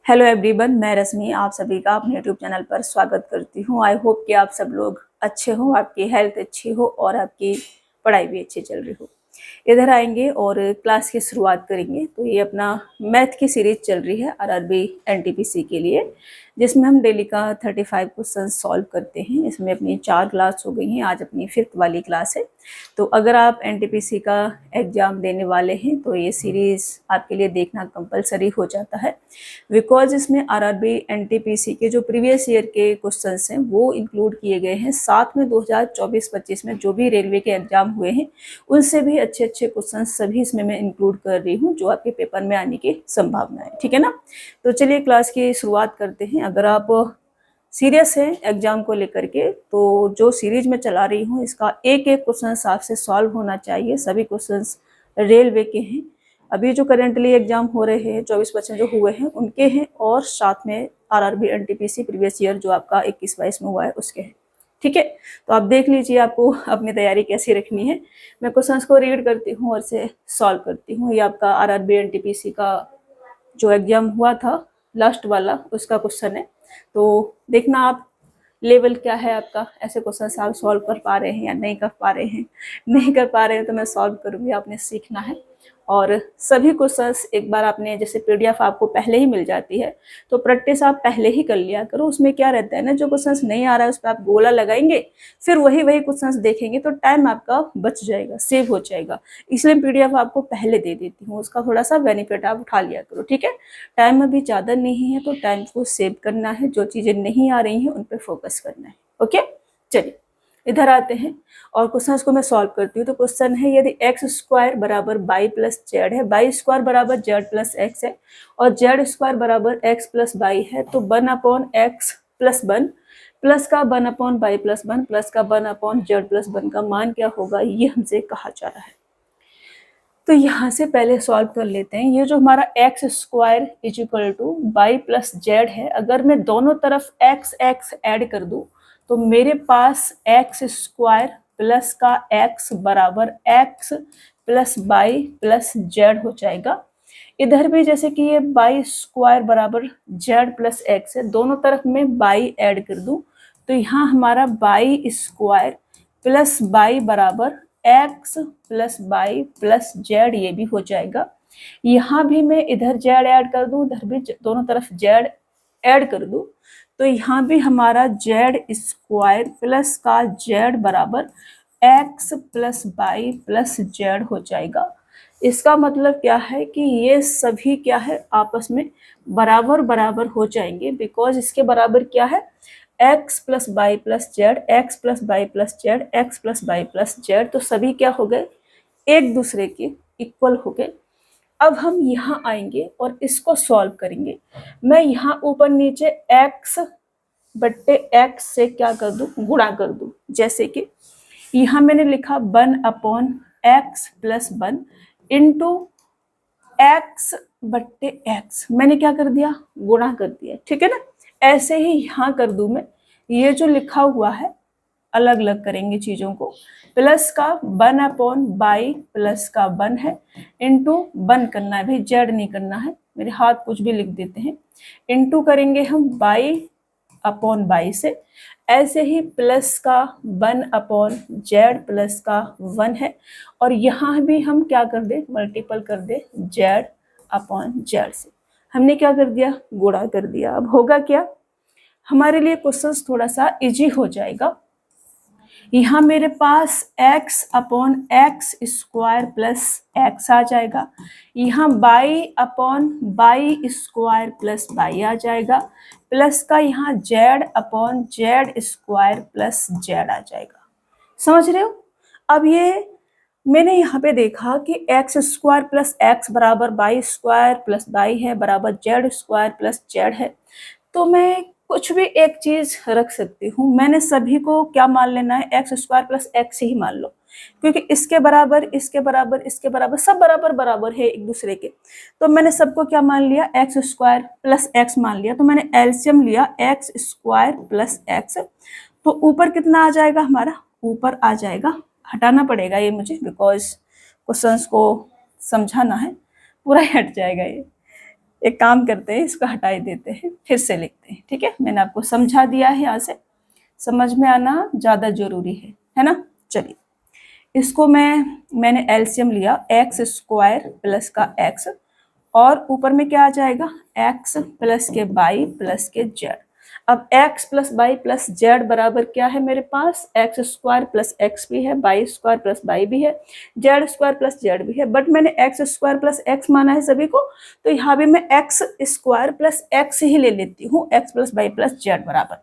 Hello everyone, मैं रश्मि आप सभी का अपने यूट्यूब चैनल पर स्वागत करती हूँ। आई होप कि आप सब लोग अच्छे हो, आपकी हेल्थ अच्छी हो और आपकी पढ़ाई भी अच्छी चल रही हो। इधर आएंगे और क्लास की शुरुआत करेंगे। तो ये अपना मैथ की सीरीज चल रही है आरआरबी एनटीपीसी के लिए, जिसमें हम डेली का 35 क्वेश्चन सॉल्व करते हैं। इसमें अपनी 4 क्लास हो गई हैं, आज अपनी 5th वाली क्लास है। तो अगर आप एनटीपीसी का एग्ज़ाम देने वाले हैं तो ये सीरीज़ आपके लिए देखना कंपलसरी हो जाता है, बिकॉज इसमें आरआरबी एनटीपीसी के जो प्रीवियस ईयर के क्वेश्चंस हैं वो इंक्लूड किए गए हैं। साथ में 2024-25 में जो भी रेलवे के एग्जाम हुए हैं उनसे भी अच्छे अच्छे क्वेश्चन सभी इसमें मैं इंक्लूड कर रही हूँ, जो आपके पेपर में आने की संभावना है। ठीक है ना। तो चलिए क्लास की शुरुआत करते हैं। अगर आप सीरियस है एग्जाम को लेकर के तो जो सीरीज में चला रही हूँ इसका एक एक क्वेश्चन आपसे सॉल्व होना चाहिए। सभी क्वेश्चंस रेलवे के हैं। अभी जो करेंटली एग्जाम हो रहे हैं 24-25 जो हुए हैं उनके हैं, और साथ में आरआरबी एनटीपीसी प्रीवियस ईयर जो आपका 21-22 में हुआ है उसके हैं। ठीक है। तो आप देख लीजिए आपको अपनी तैयारी कैसी रखनी है। मैं क्वेश्चंस को रीड करती हूँ और इसे सॉल्व करती हूँ। ये आपका आरआरबी एनटीपीसी का जो एग्जाम हुआ था लास्ट वाला उसका क्वेश्चन है। तो देखना आप लेवल क्या है आपका, ऐसे क्वेश्चन आप सॉल्व कर पा रहे हैं या नहीं कर पा रहे हैं। नहीं कर पा रहे हैं तो मैं सॉल्व करूँगी, आपने सीखना है। और सभी क्वेश्चंस एक बार आपने, जैसे पीडीएफ आपको पहले ही मिल जाती है तो प्रैक्टिस आप पहले ही कर लिया करो। उसमें क्या रहता है ना, जो क्वेश्चंस नहीं आ रहा है उस पर आप गोला लगाएंगे, फिर वही क्वेश्चंस देखेंगे तो टाइम आपका बच जाएगा, सेव हो जाएगा। इसलिए पीडीएफ आपको पहले दे देती हूँ, उसका थोड़ा सा बेनिफिट आप उठा लिया करो। ठीक है। टाइम अभी ज़्यादा नहीं है तो टाइम को सेव करना है, जो चीज़ें नहीं आ रही हैं उन पर फोकस करना है। ओके, चलिए इधर आते हैं और क्वेश्चन को मैं सॉल्व करती हूँ। तो क्वेश्चन है, यदि एक्स स्क्वायर बराबर वाई प्लस जेड है, वाई स्क्वायर बराबर जेड प्लस एक्स है और जेड स्क्वायर बराबर एक्स प्लस वाई है, तो 1/x प्लस 1 प्लस का 1/y प्लस 1 प्लस का 1/z प्लस 1 का मान क्या होगा, ये हमसे कहा जा रहा है। तो यहाँ से पहले सॉल्व कर लेते हैं। ये जो हमारा X square is equal to Y plus Z है, अगर मैं दोनों तरफ एक्स एक्स ऐड कर दूँ तो मेरे पास एक्स स्क्वायर प्लस का एक्स बराबर X plus Y plus Z हो जाएगा। इधर भी जैसे कि ये वाई स्क्वायर बराबर जेड प्लस एक्स है, दोनों तरफ मैं वाई ऐड कर दूं तो यहाँ हमारा वाई स्क्वायर प्लस वाई बराबर X plus Y plus Z, ये भी हो जाएगा। यहाँ भी मैं इधर जेड ऐड कर दूं, इधर भी दोनों तरफ जेड ऐड कर दूं तो यहाँ भी हमारा जेड स्क्वायर प्लस का जेड बराबर X plus Y plus Z हो जाएगा। इसका मतलब क्या है कि ये सभी क्या है, आपस में बराबर बराबर हो जाएंगे, बिकॉज इसके बराबर क्या है, X plus Y plus Z, X plus Y plus Z, X plus Y plus Z, तो सभी क्या हो गए, एक दूसरे के इक्वल हो गए। अब हम यहाँ आएंगे और इसको सॉल्व करेंगे। मैं यहाँ ऊपर नीचे एक्स बट्टे एक्स से क्या कर दूं, गुणा कर दूं। जैसे कि यहाँ मैंने लिखा 1/x प्लस 1 इंटू एक्स बट्टे एक्स, मैंने क्या कर दिया, गुणा कर दिया। ठीक है ना। ऐसे ही यहाँ कर दूं मैं, ये जो लिखा हुआ है अलग अलग करेंगे चीजों को। प्लस का 1/y प्लस का 1 है, इंटू 1 करना है भाई, जेड नहीं करना है, मेरे हाथ कुछ भी लिख देते हैं। इंटू करेंगे हम y/y से, ऐसे ही प्लस का 1/z प्लस का 1 है, और यहाँ भी हम क्या कर दे, मल्टीपल कर दे z/z से। हमने क्या कर दिया, गुणा कर दिया। अब होगा क्या, हमारे लिए क्वेश्चन थोड़ा सा इजी हो जाएगा। यहाँ मेरे पास x/x स्क्वायर प्लस x आ जाएगा, यहाँ y/y स्क्वायर प्लस y आ जाएगा, प्लस का यहाँ z/z स्क्वायर प्लस z आ जाएगा। समझ रहे हो। अब ये मैंने यहाँ पे देखा कि एक्स स्क्वायर प्लस एक्स बराबर वाई स्क्वायर प्लस वाई है बराबर जेड स्क्वायर प्लस जेड है, तो मैं कुछ भी एक चीज रख सकती हूँ। मैंने सभी को क्या मान लेना है, एक्स स्क्वायर प्लस एक्स ही मान लो, क्योंकि इसके बराबर इसके बराबर इसके बराबर सब बराबर बराबर है एक दूसरे के। तो मैंने सबको क्या मान लिया, एक्स स्क्वायर प्लस एक्स मान लिया। तो मैंने एलसीएम लिया एक्स स्क्वायर प्लस एक्स, तो ऊपर कितना आ जाएगा हमारा, ऊपर आ जाएगा, हटाना पड़ेगा ये मुझे बिकॉज क्वेश्चंस को समझाना है, पूरा हट जाएगा ये। एक काम करते हैं, इसको हटा ही देते हैं, फिर से लिखते हैं। ठीक है, मैंने आपको समझा दिया है, यहाँ से समझ में आना ज़्यादा जरूरी है ना। चलिए, इसको मैंने एलसीएम लिया, एक्स स्क्वायर प्लस का एक्स, और ऊपर में क्या आ जाएगा, एक्स प्लस के वाई प्लस के जेड। अब X plus Y plus Z बराबर क्या है मेरे पास, एक्स स्क्वायर प्लस एक्स भी है, वाई स्क्वायर प्लस वाई भी है, जेड स्क्वायर प्लस जेड भी है, बट मैंने एक्स स्क्वायर प्लस एक्स माना है सभी को, तो यहाँ भी मैं एक्स स्क्वायर प्लस एक्स ही ले लेती हूँ, X plus Y plus Z बराबर।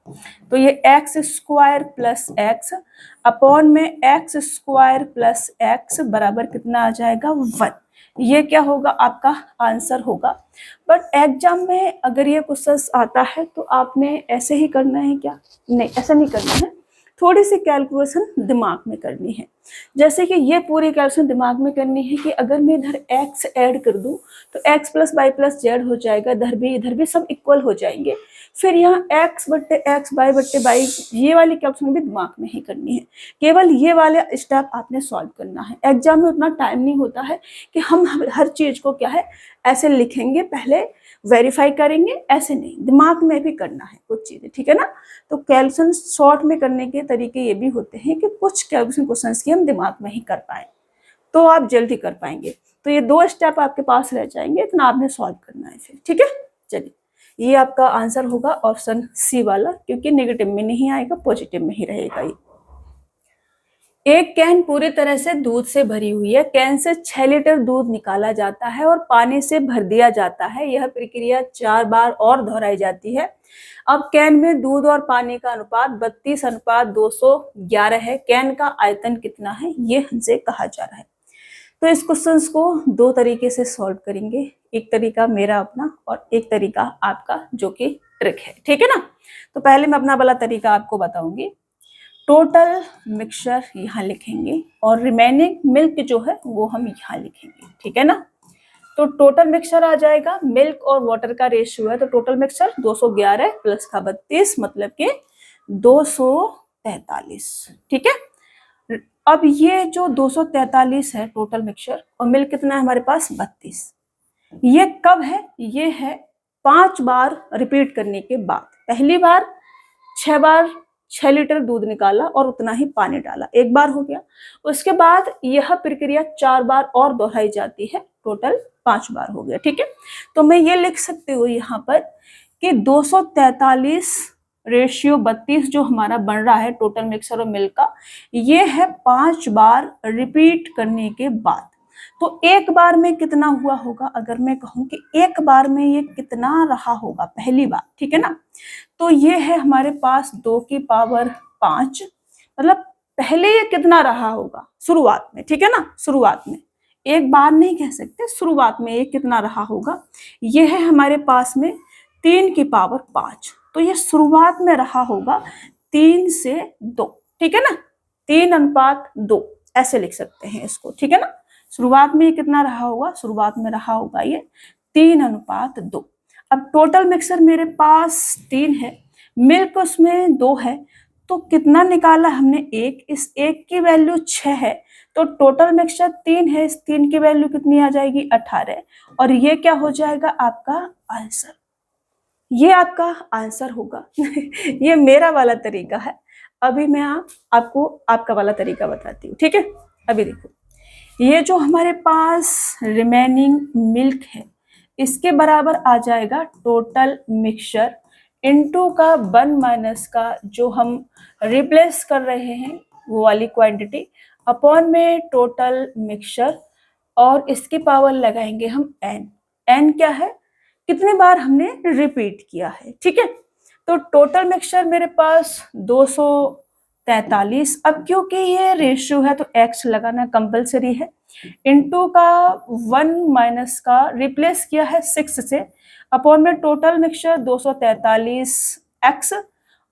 तो ये X square plus X upon में एक्स स्क्वायर प्लस एक्स बराबर कितना आ जाएगा, 1। ये क्या होगा, आपका आंसर होगा। बट एग्जाम में अगर ये क्वेश्चन आता है तो आपने ऐसे ही करना है क्या, नहीं ऐसा नहीं करना है, थोड़ी सी कैलकुलेशन दिमाग में करनी है। जैसे कि ये पूरी कैलकुलेशन दिमाग में करनी है कि अगर मैं इधर x ऐड कर दूं तो x plus Y plus Z हो जाएगा, इधर भी सब इक्वल हो जाएंगे। फिर यहाँ x बट्टे एक्स, वाई बट्टे वाई, ये वाली कैलकुलेशन भी दिमाग में ही करनी है। केवल ये वाले स्टेप आपने सॉल्व करना है। एग्जाम में उतना टाइम नहीं होता है कि हम हर चीज को क्या है ऐसे लिखेंगे, पहले वेरीफाई करेंगे, ऐसे नहीं, दिमाग में भी करना है कुछ चीजें, ठीक है ना। तो कैलकुलेशन शॉर्ट में करने के तरीके ये भी होते हैं कि कुछ कैलकुलेशन क्वेश्चंस की हम दिमाग में ही कर पाए तो आप जल्दी कर पाएंगे। तो ये 2 स्टेप आपके पास रह जाएंगे, इतना आपने सॉल्व करना है फिर, ठीक है। चलिए, ये आपका आंसर होगा ऑप्शन सी वाला, क्योंकि नेगेटिव में नहीं आएगा, पॉजिटिव में ही रहेगा ये। एक कैन पूरी तरह से दूध से भरी हुई है, कैन से 6 लीटर दूध निकाला जाता है और पानी से भर दिया जाता है। यह प्रक्रिया 4 बार और दोहराई जाती है। अब कैन में दूध और पानी का अनुपात 32:211 है। कैन का आयतन कितना है, ये हमसे कहा जा रहा है। तो इस क्वेश्चन को 2 तरीके से सॉल्व करेंगे, एक तरीका मेरा अपना और एक तरीका आपका, जो कि ट्रिक है, ठीक है ना। तो पहले मैं अपना वाला तरीका आपको बताऊंगी। टोटल मिक्सचर यहाँ लिखेंगे और रिमेनिंग मिल्क जो है वो हम यहाँ लिखेंगे, ठीक है ना। तो टोटल मिक्सचर आ जाएगा, मिल्क और वाटर का रेशियो है, तो टोटल मिक्सचर 211 प्लस का 32 मतलब कि 243, ठीक है। अब ये जो 243 है टोटल मिक्सचर, और मिल्क कितना है हमारे पास 32, ये कब है, ये है 5 बार रिपीट करने के बाद। पहली बार 6 बार 6 लीटर दूध निकाला और उतना ही पानी डाला, एक बार हो गया। उसके बाद यह प्रक्रिया 4 बार और दोहराई जाती है, टोटल 5 बार हो गया, ठीक है। तो मैं ये लिख सकती हूँ यहाँ पर कि 243 रेशियो 32 जो हमारा बन रहा है टोटल मिक्सर और मिल्क का, ये है 5 बार रिपीट करने के बाद। तो एक बार में कितना हुआ होगा, अगर मैं कहूँ कि एक बार में ये कितना रहा होगा पहली बार, ठीक है ना। तो ये है हमारे पास 2 की पावर 5, मतलब पहले ये कितना रहा होगा शुरुआत में, ठीक है ना। शुरुआत में, एक बार नहीं कह सकते, शुरुआत में ये कितना रहा होगा, ये है हमारे पास में 3 की पावर 5। तो ये शुरुआत में रहा होगा 3 से 2, ठीक है ना, 3:2 ऐसे लिख सकते हैं इसको, ठीक है ना। शुरुआत में ये कितना रहा होगा, शुरुआत में रहा होगा ये 3:2। अब टोटल मिक्सर मेरे पास 3 है, मिल्क उसमें 2 है, तो कितना निकाला हमने 1, इस 1 की वैल्यू 6 है, तो टोटल मिक्सचर 3 है, इस 3 की वैल्यू कितनी आ जाएगी 18, और ये क्या हो जाएगा आपका आंसर, ये आपका आंसर होगा। ये मेरा वाला तरीका है। अभी मैं आपको आपका वाला तरीका बताती हूँ, ठीक है। अभी देखो, ये जो हमारे पास रिमेनिंग मिल्क है, इसके बराबर आ जाएगा टोटल मिक्सचर इनटू का 1 माइनस का जो हम रिप्लेस कर रहे हैं वो वाली क्वांटिटी, अपॉन में टोटल मिक्सचर, और इसकी पावर लगाएंगे हम n। n क्या है, कितनी बार हमने रिपीट किया है, ठीक है। तो टोटल मिक्सचर मेरे पास 243, अब क्योंकि ये रेशियो है तो x लगाना कंपलसरी है, इनटू का 1 माइनस का रिप्लेस किया है 6 से, अपॉन में टोटल मिक्सचर 243x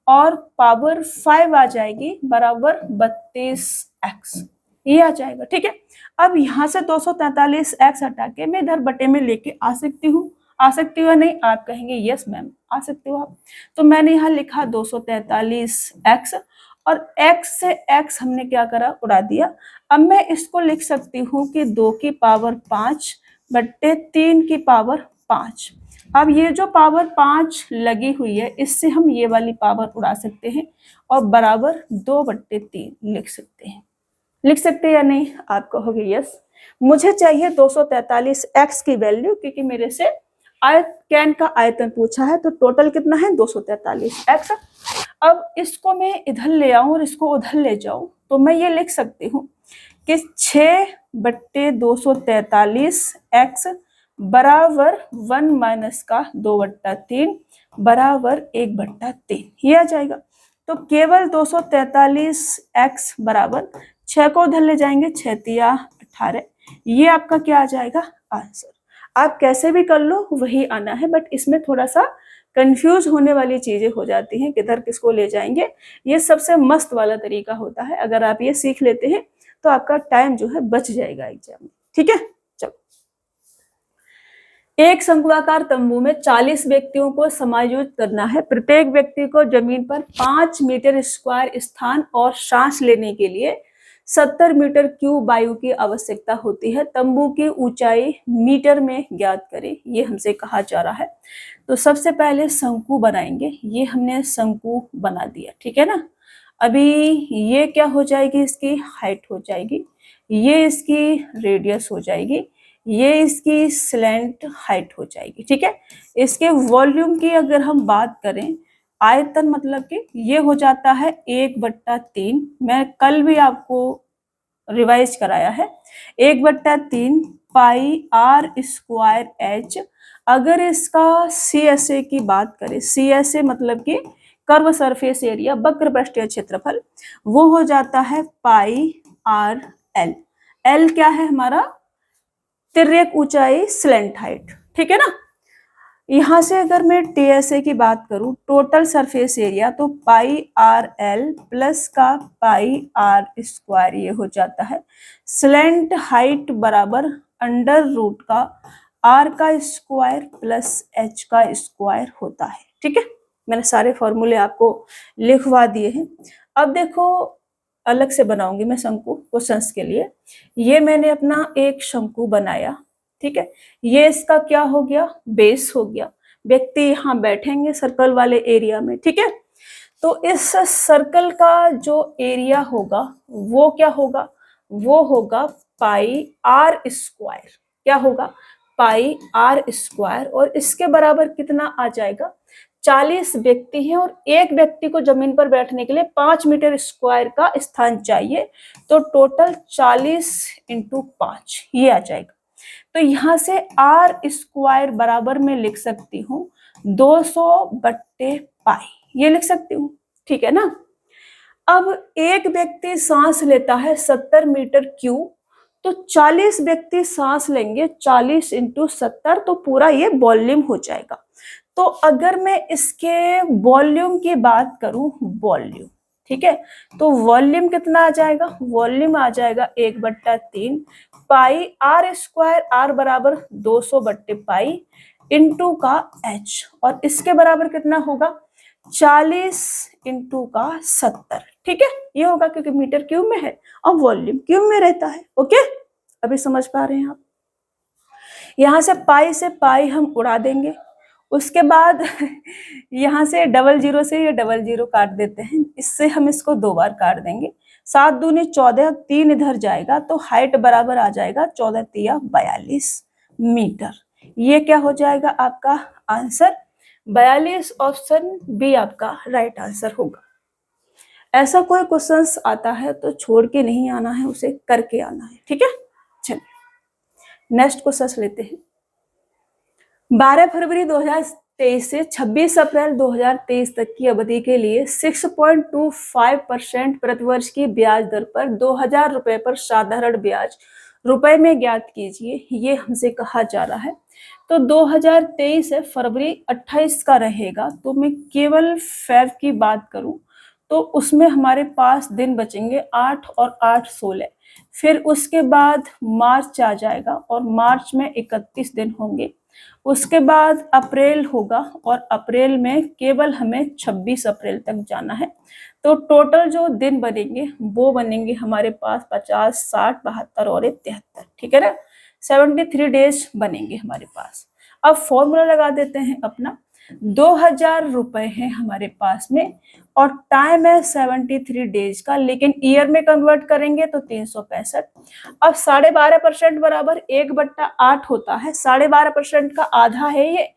और पावर 5 आ जाएगी बराबर 32x, ये आ जाएगा, ठीक है। अब यहाँ से 243x हटा के मैं इधर बटे में लेके आ सकती हूँ, आ सकती हो नहीं, आप कहेंगे यस मैम आ सकते हो आप। तो मैंने यहाँ लिखा 243x, और x से x हमने क्या करा, उड़ा दिया। अब मैं इसको लिख सकती हूँ कि 2 की पावर 5 बट्टे 3 की पावर 5, अब ये जो पावर 5 लगी हुई है, इससे हम ये वाली पावर उड़ा सकते हैं और बराबर 2/3 लिख सकते हैं। लिख सकते हैं या नहीं? आप कहोगे यस। मुझे चाहिए 243x की वैल्यू, क्योंकि मेरे से कैन का आयतन पूछा है, तो टोटल कितना है 243x। अब इसको मैं इधर ले आऊं और इसको उधर ले जाऊं, तो मैं ये लिख सकती हूँ कि 6/243x बराबर 1 माइनस का 2/3 बराबर 1/3, ये आ जाएगा। तो केवल 243x बराबर 6 को उधर ले जाएंगे, 6 तिया 18, ये आपका क्या आ जाएगा आंसर। आप कैसे भी कर लो वही आना है, बट इसमें थोड़ा सा कंफ्यूज होने वाली चीजें हो जाती हैं, किधर किसको ले जाएंगे। ये सबसे मस्त वाला तरीका होता है, अगर आप ये सीख लेते हैं तो आपका टाइम जो है बच जाएगा एग्जाम में। ठीक है, चलो। एक शंक्वाकार तंबू में 40 व्यक्तियों को समायोजित करना है। प्रत्येक व्यक्ति को जमीन पर 5 मीटर स्क्वायर स्थान और सांस लेने के लिए 70 मीटर क्यूब वायु की आवश्यकता होती है। तंबू की ऊंचाई मीटर में ज्ञात करें, ये हमसे कहा जा रहा है। तो सबसे पहले शंकु बनाएंगे, ये हमने शंकु बना दिया, ठीक है ना। अभी ये क्या हो जाएगी, इसकी हाइट हो जाएगी, ये इसकी रेडियस हो जाएगी, ये इसकी स्लैंट हाइट हो जाएगी, ठीक है। इसके वॉल्यूम की अगर हम बात करें, आयतन मतलब कि ये हो जाता है 1/3। मैं कल भी आपको रिवाइज कराया है, 1/3 पाई आर स्क्वायर एच। अगर इसका CSA की बात करें, CSA मतलब कि कर्व सरफेस एरिया, वक्र पृष्ठीय क्षेत्रफल, वो हो जाता है पाई आर एल। एल क्या है हमारा, तिर्यक ऊंचाई, स्लैंट हाइट, ठीक है ना। यहां से अगर मैं TSA की बात करूं, टोटल सरफेस एरिया, तो पाई आर एल प्लस का पाई आर स्क्वायर, ये हो जाता है स्लैंट हाइट बराबर √ का आर का स्क्वायर प्लस एच का स्क्वायर होता है, ठीक है। मैंने सारे फॉर्मूले आपको लिखवा दिए हैं। अब देखो, अलग से बनाऊंगी मैं शंकु क्वेश्चंस के लिए। ये मैंने अपना एक शंकु बनाया, ठीक है। ये इसका क्या हो गया, बेस हो गया। व्यक्ति यहाँ बैठेंगे सर्कल वाले एरिया में, ठीक है। तो इस सर्कल का जो एरिया होगा वो क्या होगा, वो होगा पाई आर स्क्वायर। क्या होगा, पाई आर स्क्वायर। और इसके बराबर कितना आ जाएगा, 40 व्यक्ति हैं और एक व्यक्ति को जमीन पर बैठने के लिए 5 मीटर स्क्वायर का स्थान चाहिए, तो टोटल 40 × 5 ये आ जाएगा। तो यहां से आर स्क्वायर बराबर में लिख सकती हूँ 200/पाई, ये लिख सकती हूँ, ठीक है ना। अब एक व्यक्ति सांस लेता है 70 मीटर क्यूब, तो 40 व्यक्ति सांस लेंगे, 40 × 70, तो पूरा ये वॉल्यूम हो जाएगा। तो अगर मैं इसके वॉल्यूम की बात करूं, वॉल्यूम, ठीक है, तो वॉल्यूम कितना आ जाएगा, वॉल्यूम आ जाएगा 1/3 पाई आर स्क्वायर, आर बराबर 200/पाई इंटू का एच, और इसके बराबर कितना होगा 40 × 70, ठीक है। ये होगा क्योंकि मीटर क्यूब में है और वॉल्यूम क्यूब में रहता है। ओके, अभी समझ पा रहे हैं आप। यहां से पाई हम उड़ा देंगे, उसके बाद यहाँ से 00 से ये 00 काट देते हैं, इससे हम इसको 2 बार काट देंगे। 7 दूनी 14, 3 इधर जाएगा, तो हाइट बराबर आ जाएगा 14 तिया 42 मीटर। ये क्या हो जाएगा आपका आंसर, 42 ऑप्शन बी आपका राइट आंसर होगा। ऐसा कोई क्वेश्चंस आता है तो छोड़ के नहीं आना है, उसे करके आना है, ठीक है। चलिए नेक्स्ट क्वेश्चन लेते हैं। 12 फरवरी 2023 से 26 अप्रैल 2023 तक की अवधि के लिए 6.25% प्रतिवर्ष की ब्याज दर पर 2000 रुपए पर साधारण ब्याज रुपए में ज्ञात कीजिए, ये हमसे कहा जा रहा है। तो 2023 है, फरवरी 28 का रहेगा, तो मैं केवल फेब की बात करूं तो उसमें हमारे पास दिन बचेंगे 8 और 8 16। फिर उसके बाद मार्च आ जाएगा और मार्च में 31 दिन होंगे। उसके बाद अप्रैल होगा और अप्रैल में केवल हमें 26 अप्रैल तक जाना है। तो टोटल जो दिन बनेंगे वो बनेंगे हमारे पास 50, 60, 72 और 73, ठीक है ना। 73 डेज बनेंगे हमारे पास। अब फॉर्मूला लगा देते हैं अपना। 2000 रुपए है हमारे पास में और टाइम है 73 डेज का, लेकिन ईयर में कन्वर्ट करेंगे तो 365। अब 12.5% बराबर 1/8 होता है। 12.5% का आधा है ये,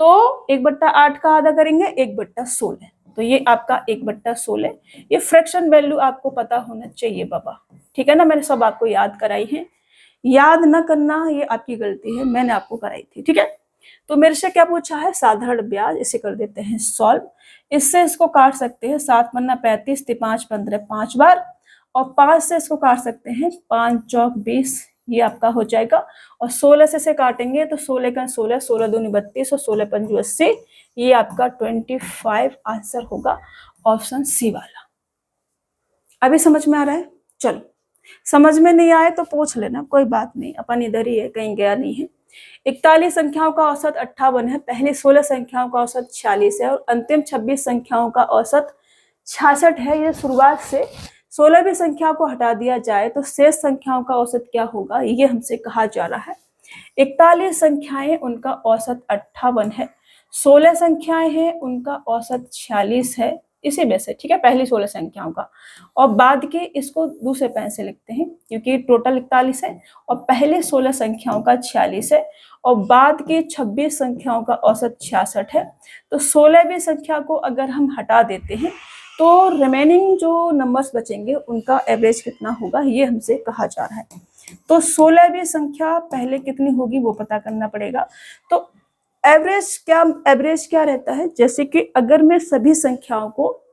तो 1/8 का आधा करेंगे 1/16। तो ये आपका 1/16। ये फ्रैक्शन वैल्यू आपको पता होना चाहिए बाबा, ठीक है ना। मैंने सब आपको याद कराई है, याद न करना ये आपकी गलती है, मैंने आपको कराई थी, ठीक है। तो मेरे से क्या पूछा है, साधारण ब्याज। इसे कर देते हैं सॉल्व। इससे इसको काट सकते हैं, 7 पन्ना 35, 5 15 5 बार, और 5 से इसको काट सकते हैं, 5 चौक 20, ये आपका हो जाएगा। और 16 से इसे काटेंगे तो 16 का 16, 16 दूनी 32 और 16 पंजू 80, ये आपका 25 आंसर होगा, ऑप्शन सी वाला। अभी समझ में आ रहा है? चलो, समझ में नहीं आए तो पूछ लेना, कोई बात नहीं, अपन इधर ही है, कहीं गया नहीं है। 41 संख्याओं का औसत 58 है, पहली 16 संख्याओं का औसत 46 है और अंतिम 26 संख्याओं का औसत 66 है। ये शुरुआत से 16वीं संख्या को हटा दिया जाए तो शेष संख्याओं का औसत क्या होगा, ये हमसे कहा जा रहा है। 41 संख्याएं, उनका औसत 58 है। 16 संख्याएं हैं, उनका औसत 46 है, इसी में से, ठीक है, पहली 16 संख्याओं का। और बाद के इसको दूसरे पेन से लिखते हैं क्योंकि टोटल 41 है और पहले 16 संख्याओं का 46 है और बाद की 26 संख्याओं का औसत 66 है। तो 16वीं संख्या को अगर हम हटा देते हैं तो रिमेनिंग जो नंबर्स बचेंगे उनका एवरेज कितना होगा, ये हमसे कहा जा रहा है। तो 16वीं संख्या पहले कितनी होगी वो पता करना पड़ेगा। तो एवरेज क्या रहता है, जैसे कि अगर मैं सभी संख्याओं को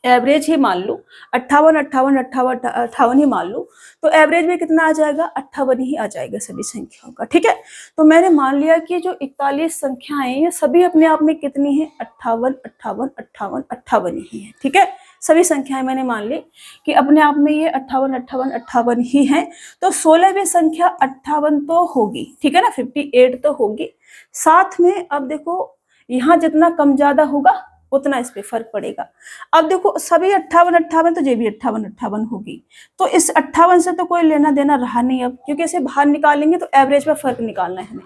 एवरेज ही मान लूं, 58 ही मान लूं, तो एवरेज में कितना आ जाएगा, 58 ही आ जाएगा सभी संख्याओं का, ठीक है। तो मैंने मान लिया कि जो 41 संख्याएं ये सभी अपने आप में कितनी है, 58 ही है, ठीक है। सभी संख्याएं मैंने मान ली कि अपने आप में ये 58 ही है। तो 16वीं संख्या 58 तो होगी, ठीक है ना, 58 तो होगी। साथ में अब देखो यहाँ जितना कम ज्यादा होगा उतना इस पे फर्क पड़ेगा। अब देखो सभी 58 तो ये भी 58 होगी, तो इस 58 से तो कोई लेना देना रहा नहीं अब, क्योंकि इसे बाहर निकालेंगे तो एवरेज में फर्क निकालना है हमें।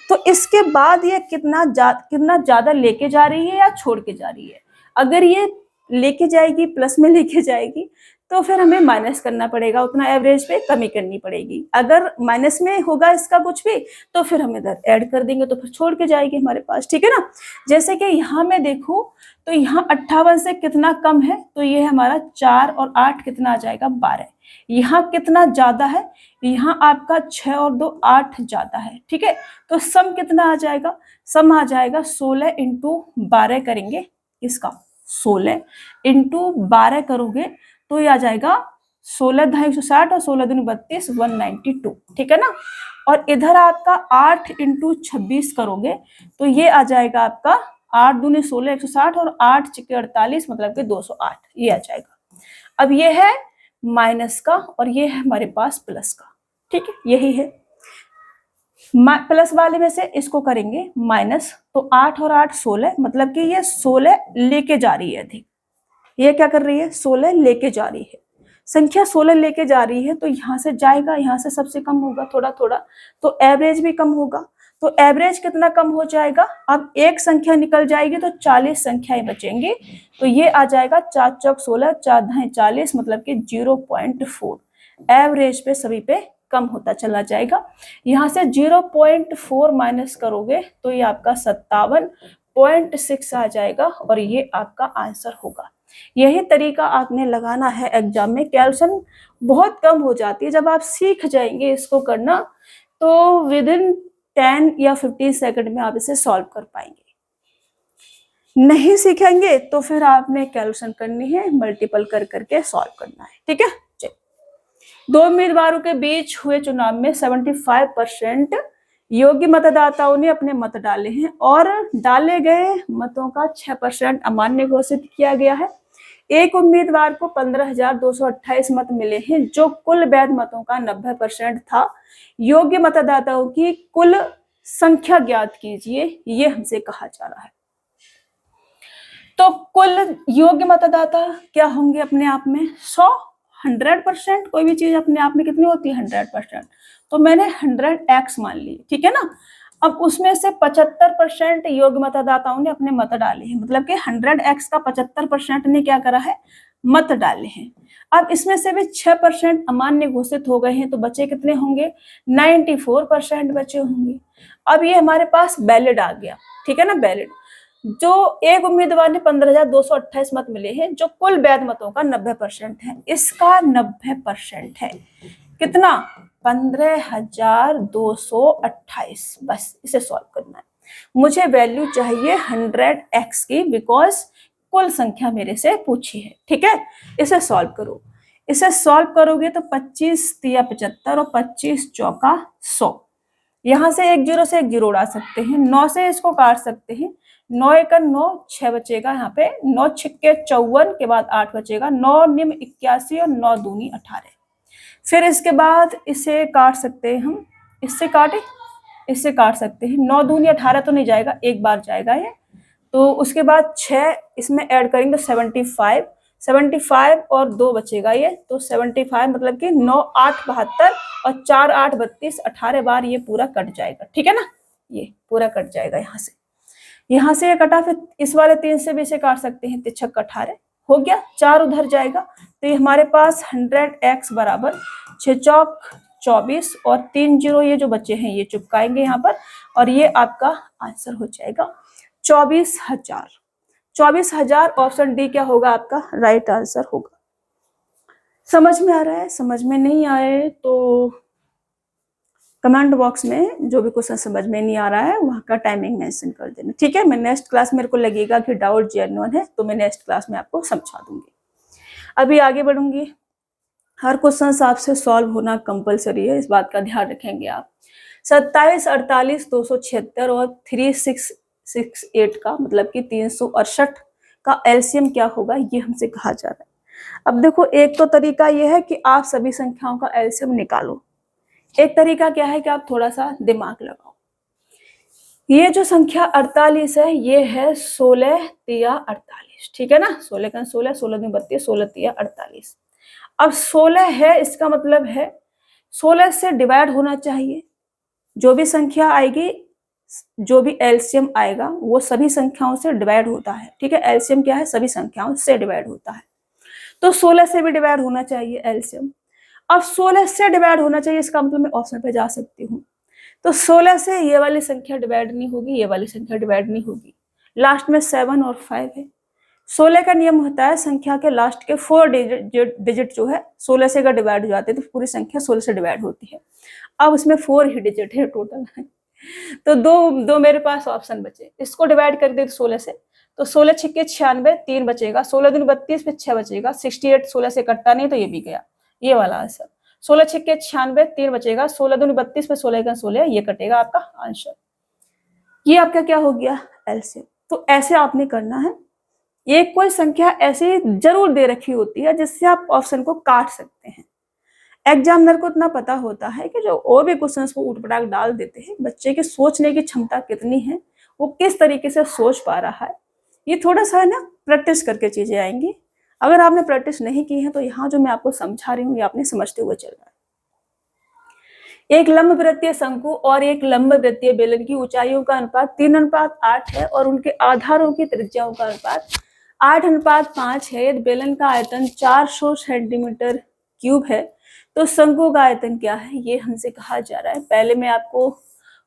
तो इसके बाद ये कितना ज्यादा लेके जा रही है या छोड़ के जा रही है। अगर ये लेके जाएगी, प्लस में लेके जाएगी, तो फिर हमें माइनस करना पड़ेगा, उतना एवरेज पे कमी करनी पड़ेगी। अगर माइनस में होगा इसका कुछ भी तो फिर हम इधर ऐड कर देंगे, तो फिर छोड़ के जाएगी हमारे पास, ठीक है ना। जैसे कि यहाँ मैं देखूं तो यहाँ 58 से कितना कम है, तो ये हमारा 4 और 8 कितना आ जाएगा, 12। यहाँ कितना ज्यादा है, यहाँ आपका 6 और 2 8 ज्यादा है, ठीक है। तो सम कितना आ जाएगा, सम आ जाएगा 16 इंटू 12 करेंगे, इसका 16 इंटू 12 करोगे तो ये आ जाएगा 16 × 160 और 16 दूनी 32, 192, ठीक है ना। और इधर आपका 8 इंटू 26 करोगे तो ये आ जाएगा आपका 8 दूनी 16, 160 और 8 × 48 मतलब कि 208, ये आ जाएगा। अब ये है माइनस का और ये है हमारे पास प्लस का, ठीक है, यही है। प्लस वाले में से इसको करेंगे माइनस, तो 8 और 8 16, मतलब कि ये 16 लेके जा रही है अधिक। ये क्या कर रही है, 16 लेके जा रही है, संख्या 16 लेके जा रही है, तो यहाँ से जाएगा, यहाँ से सबसे कम होगा थोड़ा थोड़ा, तो एवरेज भी कम होगा। तो एवरेज कितना कम हो जाएगा, अब एक संख्या निकल जाएगी तो 40 संख्याएं बचेंगी, तो ये आ जाएगा 4 चौक 16, 4 धाए 40, मतलब कि 0.4 एवरेज पे सभी पे कम होता चला जाएगा। यहाँ से 0.4 माइनस करोगे तो ये आपका 57.6 आ जाएगा और ये आपका आंसर होगा। यही तरीका आपने लगाना है एग्जाम में। कैल्कुलेशन बहुत कम हो जाती है, जब आप सीख जाएंगे इसको करना तो विदिन 10 या 15 सेकंड में आप इसे सॉल्व कर पाएंगे। नहीं सीखेंगे तो फिर आपने कैलकुलेशन करनी है, मल्टीपल कर करके सॉल्व करना है, ठीक है। चलिए, 2 उम्मीदवारों के बीच हुए चुनाव में 75% योग्य मतदाताओं ने अपने मत डाले हैं और डाले गए मतों का 6% अमान्य घोषित किया गया है। एक उम्मीदवार को 15,228 मत मिले हैं, जो कुल वैध मतों का 90% था। योग्य मतदाताओं की कुल संख्या ज्ञात कीजिए, ये हमसे कहा जा रहा है। तो कुल योग्य मतदाता क्या होंगे अपने आप में, 100% कोई भी चीज अपने आप में कितनी होती है, 100%। तो मैंने 100x मान ली, ठीक है ना। अब उसमें से 75% योग्य मतदाताओं ने अपने मत डाले हैं, मतलब कि 100x का 75% ने क्या करा है, मत डाले हैं। अब इसमें से भी 6% अमान्य घोषित हो गए हैं, तो बचे कितने होंगे, 94% बचे होंगे। अब ये हमारे पास बैलेट आ गया, ठीक है ना, बैलेट। जो एक उम्मीदवार ने 15,228 मत मिले हैं, जो कुल वैध मतों का 90% है, इसका 90% है कितना, 15,228। बस इसे सॉल्व करना है। मुझे वैल्यू चाहिए 100x की, बिकॉज कुल संख्या मेरे से पूछी है, ठीक है। इसे सॉल्व करो, इसे सॉल्व करोगे तो 25 तिया 75 और 25 चौका 100। यहां से एक जीरो से एक जीरो उड़ा सकते हैं, 9 से इसको काट सकते हैं, 9 एक 9, 6 बचेगा यहाँ पे, 9 छिक्के 54 के बाद 8 बचेगा, 9 निम 81 और 9 दूनी 18। फिर इसके बाद इसे काट सकते हैं हम, इससे काटे, इससे काट सकते हैं, 9 दूनी 18 तो नहीं जाएगा, एक बार जाएगा ये, तो उसके बाद 6 इसमें ऐड करेंगे तो 75, 75 और 2 बचेगा ये, तो 75 मतलब कि 9 8 72 और 4 8 32, 18 बार ये पूरा कट जाएगा, ठीक है ना, ये पूरा कट जाएगा। यहाँ से ये कटा, फिर इस वाले 3 से भी इसे काट सकते हैं, 3 छक्का 18 हो गया, 4 उधर जाएगा, तो ये हमारे पास 100x बराबर 6 चौक 24 और 3 जीरो ये जो बचे हैं ये चुपकाएंगे यहाँ पर, और ये आपका आंसर हो जाएगा 24,000। 24,000 ऑप्शन डी क्या होगा आपका राइट आंसर होगा। समझ में आ रहा है, समझ में नहीं आए तो कमेंट बॉक्स में जो भी क्वेश्चन समझ में नहीं आ रहा है वहाँ का टाइमिंग मेंशन कर देना, ठीक है। मैं नेक्स्ट क्लास मेरे को लगेगा कि डाउट जेन्युइन है तो मैं नेक्स्ट क्लास में आपको समझा दूंगी। अभी आगे बढ़ूंगी। हर क्वेश्चन आपसे सॉल्व होना कंपलसरी है, इस बात का ध्यान रखेंगे आप। 27, 48, 276 और 3668 का मतलब कि 368 का एलसीएम क्या होगा, ये हमसे कहा जा रहा है। अब देखो, एक तो तरीका यह है कि आप सभी संख्याओं का एलसीएम निकालो, एक तरीका क्या है कि आप थोड़ा सा दिमाग लगाओ। ये जो संख्या 48 है ये है 16 तिया 48, ठीक है ना, 16 का 16, 16 दूनी 32, 16 तिया 48। अब 16 है, इसका मतलब है 16 से डिवाइड होना चाहिए, जो भी संख्या आएगी, जो भी एलसीएम आएगा वो सभी संख्याओं से डिवाइड होता है, ठीक है। एलसीएम क्या है, सभी संख्याओं से डिवाइड होता है, तो 16 से भी डिवाइड होना चाहिए एलसीएम। अब 16 से डिवाइड होना चाहिए, इसका मतलब मैं ऑप्शन पे जा सकती हूँ, तो 16 से ये वाली संख्या डिवाइड नहीं होगी, ये वाली संख्या डिवाइड नहीं होगी, लास्ट में 7 और 5 है। 16 का नियम होता है संख्या के लास्ट के 4 डिजिट जो है 16 से अगर डिवाइड हो जाते हैं तो पूरी संख्या 16 से डिवाइड होती है। अब उसमें 4 ही डिजिट है टोटल तो दो मेरे पास ऑप्शन बचे, इसको डिवाइड कर दे 16 से, तो 16 छिक्के 96, 3 बचेगा, 16 दूनी 32 पे 6 बचेगा, 68 16 से कटता नहीं तो ये भी गया, ये वाला आंसर। 16 छिक्के 96, 3 बचेगा, 16 दूनी 32 पे 16 का 16, ये कटेगा आपका आंसर। ये आपका क्या हो गया एलसीएम। तो ऐसे आपने करना है, एक कोई संख्या ऐसी जरूर दे रखी होती है जिससे आप ऑप्शन को काट सकते हैं। एग्जामिनर को इतना पता होता है कि जो और भी क्वेश्चन को उठपटांग डाल देते हैं, बच्चे की सोचने की क्षमता कितनी है, वो किस तरीके से सोच पा रहा है, ये थोड़ा सा है ना प्रैक्टिस करके चीजें आएंगी। अगर आपने प्रैक्टिस नहीं की है तो यहाँ जो मैं आपको समझा रही हूँ ये आपने समझते हुए चल रहा है। एक लंब वृत्तीय शंकु और एक लंब वृत्तीय बेलन की ऊंचाइयों का अनुपात 3:8 है और उनके आधारों की त्रिज्याओं का अनुपात 8:5 है। यदि बेलन का आयतन 400 सेंटीमीटर क्यूब है तो शंकु का आयतन क्या है, ये हमसे कहा जा रहा है। पहले मैं आपको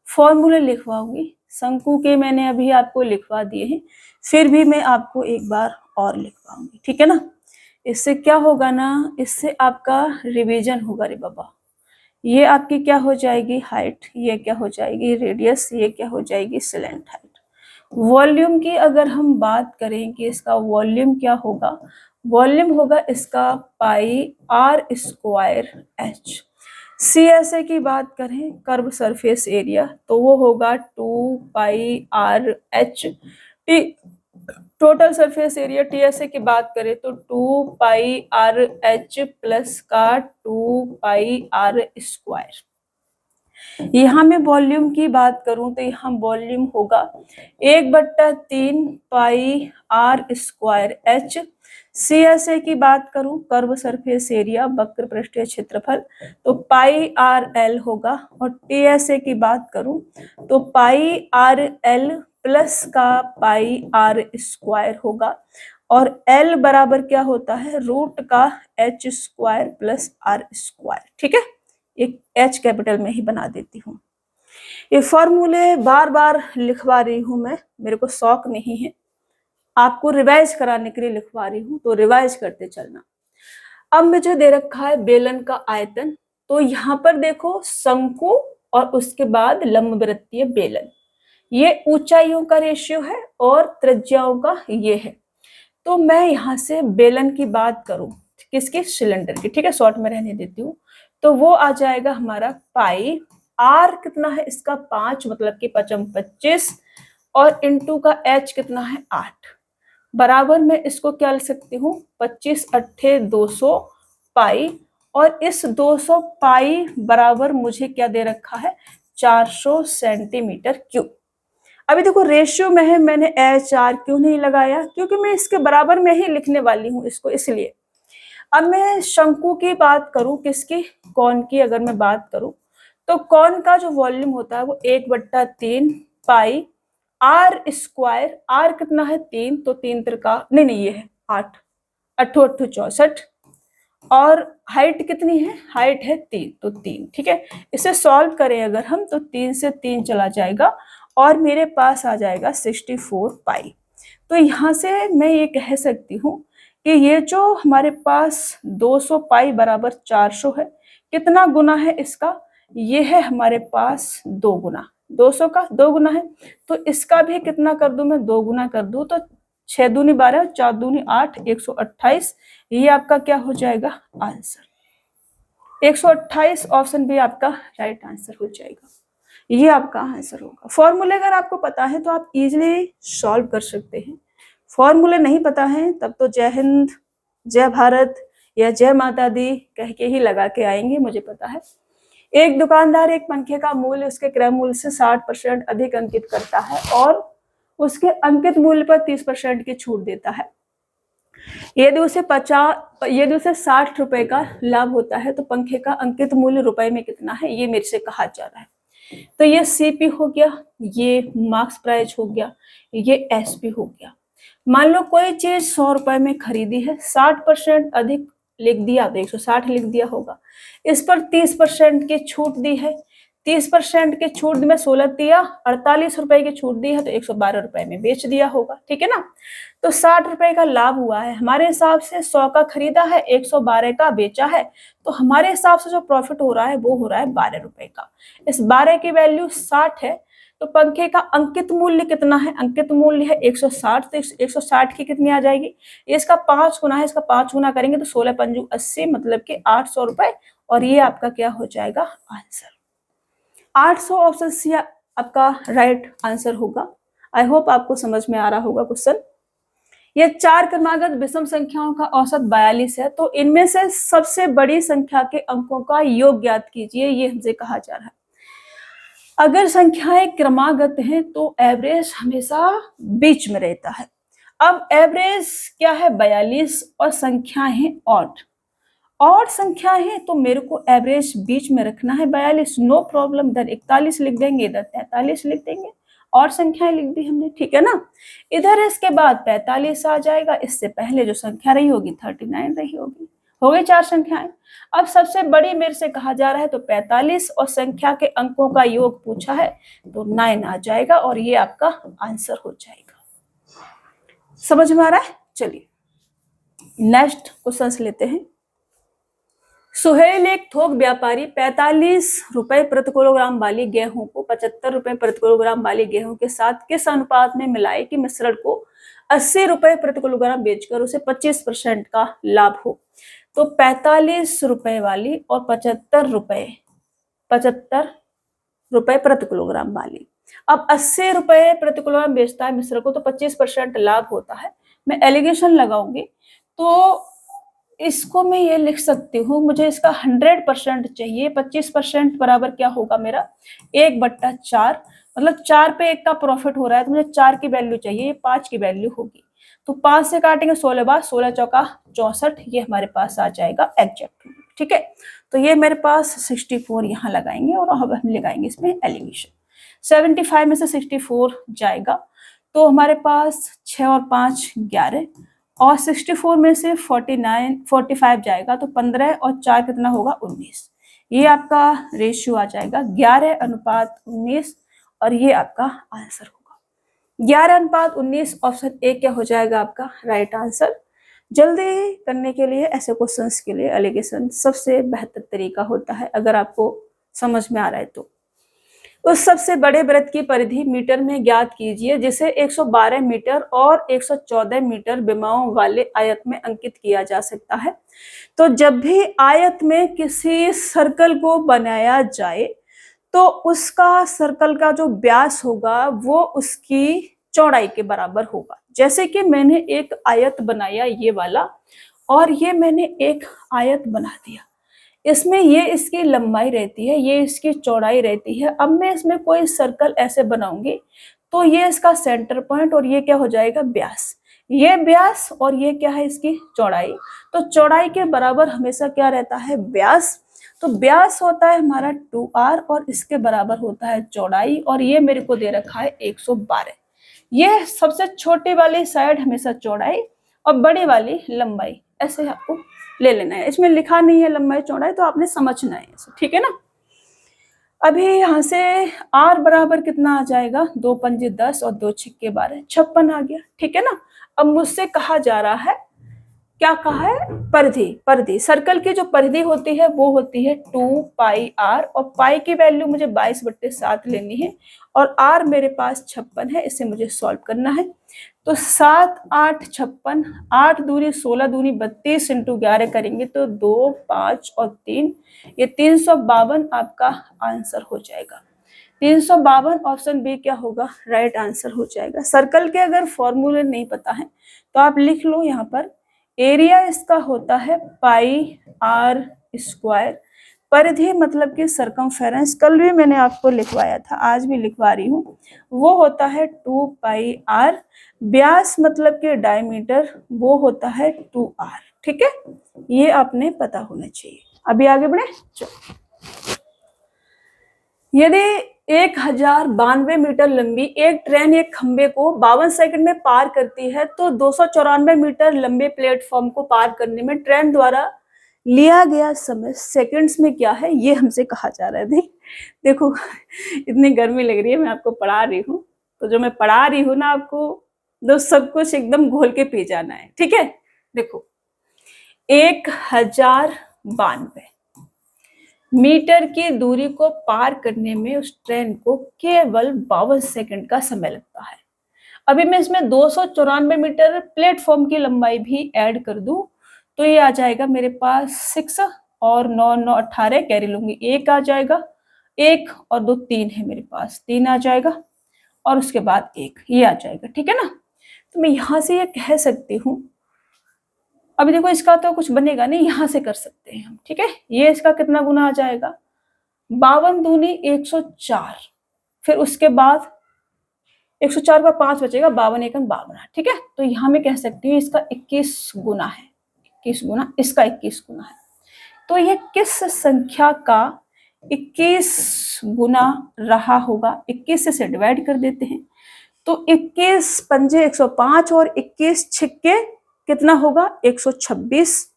फॉर्मूले लिखवाऊंगी, शंकु के मैंने अभी आपको लिखवा दिए हैं, फिर भी मैं आपको एक बार और लिखवाऊंगी, ठीक है ना। इससे क्या होगा ना, इससे आपका रिवीजन होगा रे बाबा। ये आपकी क्या हो जाएगी हाइट, ये क्या हो जाएगी रेडियस, ये क्या हो जाएगी सिलेंट हाइट। वॉल्यूम की अगर हम बात करें कि इसका वॉल्यूम क्या होगा, वॉल्यूम होगा इसका पाई आर स्क्वायर एच। CSA की बात करें कर्व सरफेस एरिया तो वो होगा 2 pi R H. Total surface area TSA की बात करें तो 2 पाई आर एच प्लस का 2 पाई आर स्क्वायर। यहाँ मैं वॉल्यूम की बात करूं तो यहाँ वॉल्यूम होगा 1/3 पाई आर स्क्वायर एच। CSA की बात करूं, कर्व सरफेस एरिया, वक्र पृष्ठीय क्षेत्रफल, तो पाई आर एल होगा। और TSA की बात करूं तो पाई आर एल प्लस का पाई आर स्क्वायर होगा। और L बराबर क्या होता है, रूट का H square plus R square. ठीक है, एक H कैपिटल में ही बना देती हूँ। ये फॉर्मूले बार बार लिखवा रही हूँ मैं, मेरे को शौक नहीं है, आपको रिवाइज कराने के लिए लिखवा रही हूँ, तो रिवाइज करते चलना। अब मुझे दे रखा है बेलन का आयतन, तो यहाँ पर देखो शंकु और उसके बाद लंबवृत्तीय बेलन, ये ऊंचाइयों का रेशियो है और त्रिज्याओं का ये है। तो मैं यहाँ से बेलन की बात करूं, किसकी, सिलेंडर की, ठीक है, शॉर्ट में रहने देती हूँ, तो वो आ जाएगा हमारा पाई आर कितना है इसका 5, मतलब कि 5 25, और इंटू का एच कितना है 8, बराबर मैं इसको क्या लिख सकती हूँ 25 अट्ठे 200 पाई, और इस 200 पाई बराबर मुझे क्या दे रखा है 400 सेंटीमीटर क्यूब। अभी देखो रेशियो में है, मैंने एच आर क्यों नहीं लगाया, क्योंकि मैं इसके बराबर में ही लिखने वाली हूँ इसको, इसलिए। अब मैं शंकु की बात करूं, किसकी, कौन की अगर मैं बात करूं, तो कौन का जो वॉल्यूम होता है वो 1/3 पाई आर स्क्वायर, आर कितना है 3, तो 3 त्रिका नहीं ये है 8, 8 8 64, और हाइट कितनी है, हाइट है 3, तो 3। ठीक है, इसे सॉल्व करें अगर हम तो 3 से 3 चला जाएगा और मेरे पास आ जाएगा 64 पाई। तो यहाँ से मैं ये कह सकती हूँ कि ये जो हमारे पास 200 पाई बराबर 400 है, कितना गुना है इसका, ये है हमारे पास 2 गुना, 200 का 2 गुना है, तो इसका भी कितना कर दूं मैं, 2 गुना कर दूं, तो 6 दूनी 12, 4 दूनी 8, 128, ये आपका क्या हो जाएगा आंसर। 128 ऑप्शन भी आपका राइट आंसर हो जाएगा, ये आपका आंसर होगा। फॉर्मूले अगर आपको पता है तो आप इजीली सॉल्व कर सकते हैं, फॉर्मूले नहीं पता है तब तो जय हिंद, जय भारत या जय माता दी कह के ही लगा के आएंगे, मुझे पता है। एक दुकानदार एक पंखे का मूल्य उसके क्रय मूल्य से 60% अधिक अंकित करता है और उसके अंकित मूल्य पर 30% की छूट देता है। यदि उसे 60 रुपए का लाभ होता है तो पंखे का अंकित मूल्य रुपए में कितना है, ये मेरे से कहा जा रहा है। तो ये CP हो गया, ये मार्क्स प्राइस हो गया, ये SP हो गया। मान लो कोई चीज 100 रुपए में खरीदी है, 60% अधिक लिख दिया तो 160 लिख दिया होगा, इस पर 30% की छूट दी है, 30% की छूट में 16 दिया, 48 रुपए की छूट दी है तो 112 रुपए में बेच दिया होगा। ठीक है ना, तो 60 रुपए का लाभ हुआ है हमारे हिसाब से, 100 का खरीदा है, 112 का बेचा है, तो हमारे हिसाब से जो प्रॉफिट हो रहा है वो हो रहा है 12 रुपए का। इस 12 की वैल्यू 60 है, तो पंखे का अंकित मूल्य कितना है, अंकित मूल्य है 160, तो 160 की कितनी आ जाएगी, इसका 5 गुना है, इसका 5 गुना करेंगे तो 16 पंजू 80, मतलब कि 800 रुपए, और ये आपका क्या हो जाएगा आंसर। 800 ऑप्शन सी आपका राइट आंसर होगा। आई होप आपको समझ में आ रहा होगा क्वेश्चन। ये 4 क्रमागत विषम संख्याओं का औसत 42 है, तो इनमें से सबसे बड़ी संख्या के अंकों का योग ज्ञात कीजिए, ये हमसे कहा जा रहा है। अगर संख्याएं क्रमागत हैं तो एवरेज हमेशा बीच में रहता है। अब एवरेज क्या है 42 और संख्या है ऑड संख्या है, तो मेरे को एवरेज बीच में रखना है 42, नो प्रॉब्लम, इधर 41 लिख देंगे, इधर 43 लिख देंगे, और संख्याएं लिख दी हमने। ठीक है ना, इधर इसके बाद 45 आ जाएगा, इससे पहले जो संख्या रही होगी 39 रही होगी, हो गई 4 संख्याएं। अब सबसे बड़ी मेरे से कहा जा रहा है तो 45 और संख्या के अंकों का योग पूछा है तो 9 आ जाएगा, और ये आपका आंसर हो जाएगा। समझ में आ रहा है, चलिए नेक्स्ट क्वेश्चन लेते हैं। सुहेल एक थोक व्यापारी 45 रुपए प्रति किलोग्राम वाली गेहूं को 75 रुपए प्रति किलोग्राम वाली गेहूं के साथ किस अनुपात में मिलाए कि मिश्रण को 80 रुपए प्रति किलोग्राम बेचकर उसे 25% का लाभ हो। तो 45 रुपए वाली और 75 रुपए प्रति किलोग्राम वाली, अब 80 रुपए प्रति किलोग्राम बेचता है मिश्रण को, तो 25% लाभ होता है। मैं एलिगेशन लगाऊंगी तो इसको मैं ये लिख सकती हूँ, मुझे इसका 100% चाहिए। 25% बराबर क्या होगा मेरा 1/4, मतलब 4 पे 1 का प्रॉफिट हो रहा है तो मुझे 4 की वैल्यू चाहिए, ये 5 की वैल्यू होगी। तो 5 से काटेंगे 16 बार, 16 चौका 64, ये हमारे पास आ जाएगा एग्जैक्ट। ठीक है, तो ये मेरे पास 64 यहाँ लगाएंगे और अब हम लगाएंगे इसमें एलिवेशन। 75 में से 64 जाएगा तो हमारे पास 6 और 5 11, और 64 में से 45 जाएगा तो 15 और 4 कितना होगा 19। ये आपका रेशियो आ जाएगा 11:19, और ये आपका आंसर होगा 11:19। ऑप्शन ए क्या हो जाएगा आपका राइट आंसर। जल्दी करने के लिए ऐसे क्वेश्चंस के लिए एलिगेशन सबसे बेहतर तरीका होता है, अगर आपको समझ में आ रहा है तो। उस सबसे बड़े वृत्त की परिधि मीटर में ज्ञात कीजिए जिसे 112 मीटर और 114 मीटर विमाओं वाले आयत में अंकित किया जा सकता है। तो जब भी आयत में किसी सर्कल को बनाया जाए तो उसका सर्कल का जो व्यास होगा वो उसकी चौड़ाई के बराबर होगा। जैसे कि मैंने एक आयत बनाया ये वाला, और ये मैंने एक आयत बना दिया, इसमें ये इसकी लंबाई रहती है, ये इसकी चौड़ाई रहती है। अब मैं इसमें कोई सर्कल ऐसे बनाऊंगी तो ये इसका सेंटर पॉइंट और ये क्या हो जाएगा व्यास, ये व्यास और ये क्या है इसकी चौड़ाई। तो चौड़ाई के बराबर हमेशा क्या रहता है व्यास। तो व्यास होता है हमारा 2r और इसके बराबर होता है चौड़ाई, और ये मेरे को दे रखा है 112। ये सबसे छोटी वाली साइड हमेशा चौड़ाई और बड़ी वाली लंबाई, ऐसे आपको ले लेना है। इसमें लिखा नहीं है लंबाई चौड़ाई, तो आपने समझना है इसे, ठीक है ना। अभी यहाँ से r बराबर कितना आ जाएगा, 2 पंजे 10 और 2 छिक्के 12, 56 आ गया। ठीक है ना। अब मुझसे कहा जा रहा है, क्या कहा है, परिधि। परिधि सर्कल की जो परिधि होती है वो होती है 2πr, और पाई की वैल्यू मुझे 22/7 लेनी है, और r मेरे पास 56 है, इसे मुझे सॉल्व करना है। तो 7 8 56, 8 दूनी 16 दूनी 32 इंटू 11 करेंगे तो 2 5 और 3, ये 352 आपका आंसर हो जाएगा। 352 ऑप्शन बी क्या होगा राइट आंसर हो जाएगा। सर्कल के अगर फॉर्मूले नहीं पता है तो आप लिख लो यहाँ पर, एरिया इसका होता है πr², परिधि मतलब कि सरकमफेरेंस, कल भी मैंने आपको लिखवाया था, आज भी लिखवा रही हूँ, वो होता है 2πr। व्यास मतलब कि डायमीटर, वो होता है 2r। ठीक है, ये आपने पता होना चाहिए। अभी आगे बढ़े, चलो। यदि 1092 मीटर लंबी एक ट्रेन एक खंबे को 52 सेकंड में पार करती है तो 294 मीटर लंबे प्लेटफॉर्म को पार करने में ट्रेन द्वारा लिया गया समय सेकंड्स में क्या है, ये हमसे कहा जा रहा है। देखो इतनी गर्मी लग रही है, मैं आपको पढ़ा रही हूँ, तो जो मैं पढ़ा रही हूँ ना आपको, तो सब कुछ एकदम घोल के पी जाना है। ठीक है, देखो 1092 मीटर की दूरी को पार करने में उस ट्रेन को केवल 52 सेकंड का समय लगता है। अभी मैं इसमें 294 मीटर प्लेटफॉर्म की लंबाई भी ऐड कर दूं तो ये आ जाएगा मेरे पास 6 और 9 9 18, कैरी लूंगी 1 आ जाएगा, 1 और 2 3 है मेरे पास, 3 आ जाएगा, और उसके बाद 1 ये आ जाएगा। ठीक है ना। तो मैं यहां से ये कह सकती हूँ, अभी देखो इसका तो कुछ बनेगा नहीं, यहां से कर सकते हैं हम। ठीक है, ये इसका कितना गुना आ जाएगा, 52 दूनी 104, फिर उसके बाद 104 का 5 बचेगा, 52 एकम 52। ठीक है, तो यहां मैं कह सकती हूँ इसका 21 गुना है, 21 गुना, इसका 21 गुना है। तो ये किस संख्या का 21 गुना रहा होगा, 21 से डिवाइड कर देते हैं तो 21 पंजे 105 और 21 छिक्के कितना होगा 126,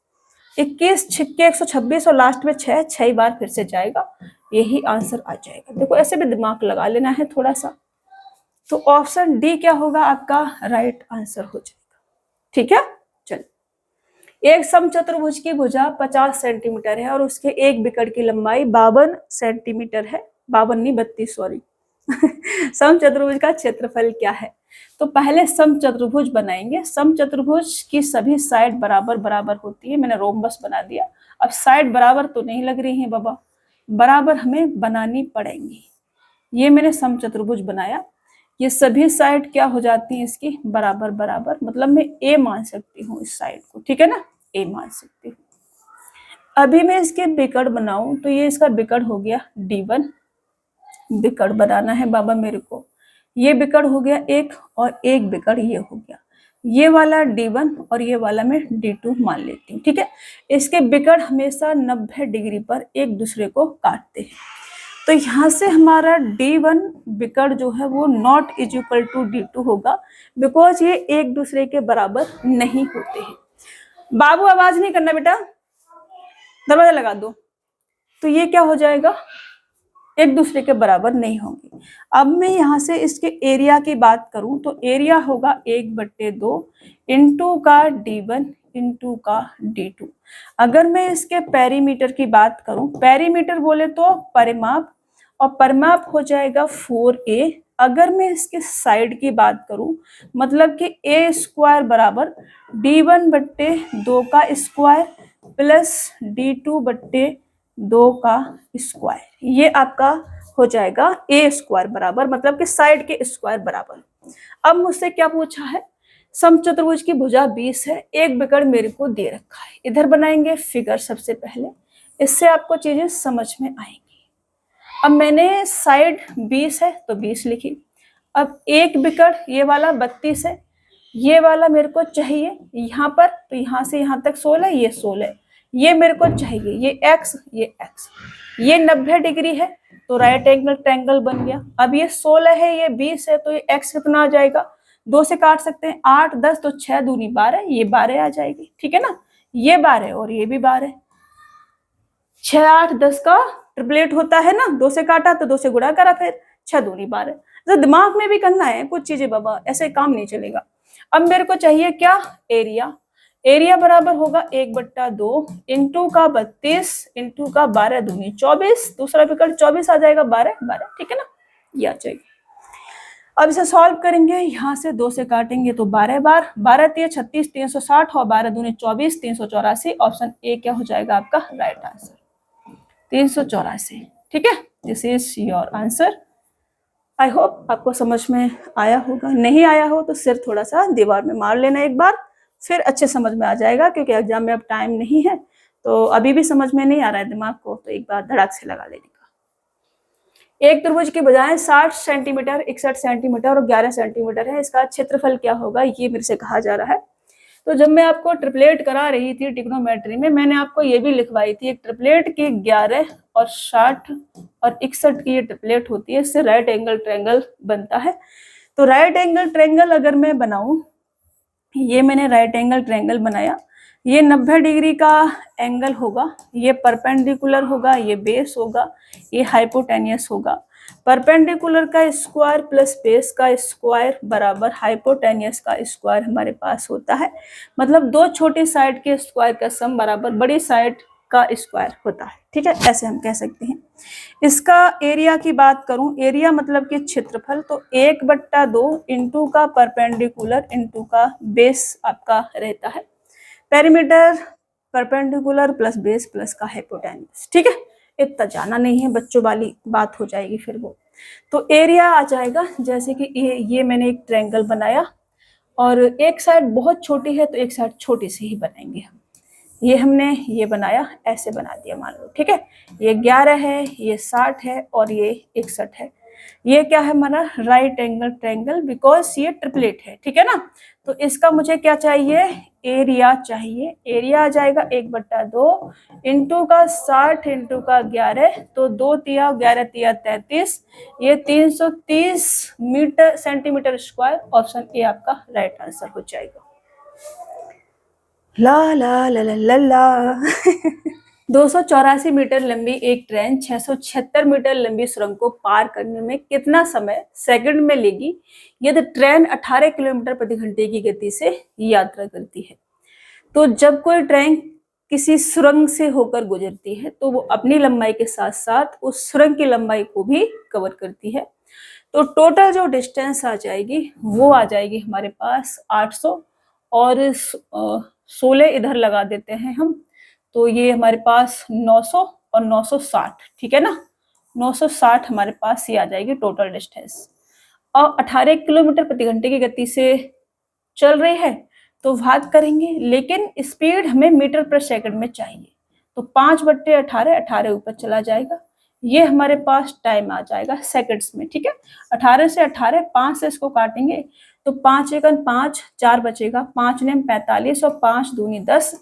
21 छिक्के 126 और लास्ट में 6 6 बार फिर से जाएगा, यही आंसर आ जाएगा। देखो ऐसे भी दिमाग लगा लेना है थोड़ा सा। तो ऑप्शन डी क्या होगा आपका राइट आंसर हो जाएगा। ठीक है, चलो। एक समचतुर्भुज की भुजा 50 सेंटीमीटर है और उसके एक बिकट की लंबाई 52 सेंटीमीटर है, 52 नहीं 32 सॉरी। समचतुर्भुज का क्षेत्रफल क्या है। तो पहले समचतुर्भुज बनाएंगे। समचतुर्भुज की सभी साइड बराबर बराबर होती है, मैंने रोम्बस बना दिया। अब साइड बराबर तो नहीं लग रही है बाबा, बराबर हमें बनानी पड़ेंगी। ये मैंने समचतुर्भुज बनाया, ये सभी साइड क्या हो जाती है इसकी बराबर बराबर, मतलब मैं ए मान सकती हूँ इस साइड को। ठीक है ना, ए मान सकती हूँ। अभी मैं इसके बिकड़ बनाऊं तो ये इसका बिकड़ हो गया D1, बिकड़ बनाना है बाबा मेरे को। ये बिकड़ हो गया एक और एक बिकड़ ये हो गया, ये वाला D1 और ये वाला मैं D2 मान लेती हूँ। ठीक है, इसके बिकड़ हमेशा 90 डिग्री पर एक दूसरे को काटते हैं। तो यहाँ से हमारा D1 बिकड़ जो है वो not is equal to D2 होगा, बिकॉज ये एक दूसरे के बराबर नहीं होते हैं। बाबू आवाज नहीं करना बेटा, दरवाजा लगा दो। तो ये क्या हो जाएगा, एक दूसरे के बराबर नहीं होंगे। अब मैं यहाँ से इसके एरिया की बात करूं तो एरिया होगा 1/2 इंटू का D1 इंटू का D2। अगर मैं इसके पेरीमीटर की बात करूं, पेरीमीटर बोले तो परिमाप, और परिमाप हो जाएगा 4a। अगर मैं इसके साइड की बात करूं मतलब कि a स्क्वायर बराबर D1/2 का स्क्वायर प्लस D2/2 का स्क्वायर, ये आपका हो जाएगा a स्क्वायर बराबर, मतलब कि साइड के स्क्वायर बराबर। अब मुझसे क्या पूछा है, समचतुर्भुज की भुजा 20 है, एक बिकड़ मेरे को दे रखा है। इधर बनाएंगे फिगर सबसे पहले, इससे आपको चीजें समझ में आएंगी। अब मैंने साइड 20 है तो 20 लिखी। अब एक बिकड़ ये वाला 32 है, ये वाला मेरे को चाहिए यहाँ पर, तो यहाँ से यहाँ तक 16, ये 16, ये मेरे को चाहिए, ये x, ये x, ये 90 डिग्री है तो राइट एंगल ट्रायंगल बन गया। अब ये 16 है, ये 20 है, तो ये x कितना आ जाएगा, 2 से काट सकते हैं, 8 10 तो 6 दूनी 12, ये 12 आ जाएगी। ठीक है ना, ये 12 और ये भी 12, 6 8 10 का ट्रिपलेट होता है ना, 2 से काटा तो 2 से गुणा करा, फिर 6 दूनी 12। तो दिमाग में भी करना है कुछ चीजें बाबा, ऐसे काम नहीं चलेगा। अब मेरे को चाहिए क्या, एरिया। एरिया बराबर होगा 1/2 इंटू का 32 इंटू का 12 दूनी 24, दूसरा बिकड़ 24 आ जाएगा, 12 12। ठीक है ना, ये आ जाएगी। अब इसे सॉल्व करेंगे, यहाँ से 2 से काटेंगे तो 12 बार, 12 3 36 360 और 12 दूनी 24 384। ऑप्शन ए क्या हो जाएगा आपका राइट आंसर, 384। ठीक है, this is your answer. I hope आपको समझ में आया होगा, नहीं आया हो तो सिर थोड़ा सा दीवार में मार लेना एक बार, फिर अच्छे समझ में आ जाएगा, क्योंकि एग्जाम में अब टाइम नहीं है। तो अभी भी समझ में नहीं आ रहा है दिमाग को, तो एक बार धड़ाक से लगा लेने का। एक त्रिभुज की बजाय 60 सेंटीमीटर 61 सेंटीमीटर और 11 सेंटीमीटर है, इसका क्षेत्रफल क्या होगा, ये मेरे से कहा जा रहा है। तो जब मैं आपको ट्रिपलेट करा रही थी ट्रिग्नोमेट्री में, मैंने आपको ये भी लिखवाई थी, एक ट्रिपलेट की 11 और 60 और 61 की ये ट्रिपलेट होती है, इससे राइट एंगल ट्रायंगल बनता है। तो राइट एंगल ट्रायंगल अगर मैं बनाऊं, ये मैंने राइट एंगल ट्रायंगल बनाया, ये 90 डिग्री का एंगल होगा, ये परपेंडिकुलर होगा, ये बेस होगा, ये हाइपोटेनियस होगा। परपेंडिकुलर का स्क्वायर प्लस बेस का स्क्वायर बराबर हाइपोटेनियस का स्क्वायर हमारे पास होता है, मतलब दो छोटी साइड के स्क्वायर का सम बराबर बड़ी साइड का स्क्वायर होता है। ठीक है, ऐसे हम कह सकते हैं। इसका एरिया की बात करूं, एरिया मतलब कि क्षेत्रफल, तो 1/2 इंटू का परपेंडिकुलर इंटू का बेस आपका रहता है। Perimeter perpendicular plus base plus का हाइपोटेन्यूज। ठीक है, इतना जाना नहीं है, बच्चों वाली बात हो जाएगी फिर वो। तो एरिया आ जाएगा, जैसे कि ये मैंने एक ट्रायंगल बनाया और एक साइड बहुत छोटी है तो एक साइड छोटी सी ही बनाएंगे हम। ये हमने ये बनाया, ऐसे बना दिया मान लो। ठीक है, ये 11 है, ये 60 है और ये 61 है। ये क्या है हमारा राइट एंगल ट्रायंगल, बिकॉज ये ट्रिपलेट है। ठीक है ना, तो इसका मुझे क्या चाहिए, एरिया चाहिए। एरिया आ जाएगा 1/2 इंटू का 60 इंटू का 11, तो 2 तिया 11 तिया 33, ये 330 meter centimeter square. Option A आपका राइट आंसर हो जाएगा। ला ला ला ला ला ला 284 मीटर लंबी एक ट्रेन 676 मीटर लंबी सुरंग को पार करने में कितना समय सेकंड में लेगी यदि ट्रेन 18 किलोमीटर प्रति घंटे की गति से यात्रा करती है। तो जब कोई ट्रेन किसी सुरंग से होकर गुजरती है तो वो अपनी लंबाई के साथ साथ उस सुरंग की लंबाई को भी कवर करती है। तो टोटल जो डिस्टेंस आ जाएगी वो आ जाएगी हमारे पास 800 और 16 इधर लगा देते हैं हम, तो ये हमारे पास 900 और 960। ठीक है ना, 960 हमारे पास ये आ जाएगी टोटल डिस्टेंस। और 18 किलोमीटर प्रति घंटे की गति से चल रही है तो भाग करेंगे, लेकिन स्पीड हमें मीटर पर सेकंड में चाहिए। तो 5/18, 18 ऊपर चला जाएगा, ये हमारे पास टाइम आ जाएगा सेकंड्स में। ठीक है, 18 से 18, 5 से इसको काटेंगे तो 5 एकन 5, 4 बचेगा, 5 नेम 45 और 5 दूनी 10,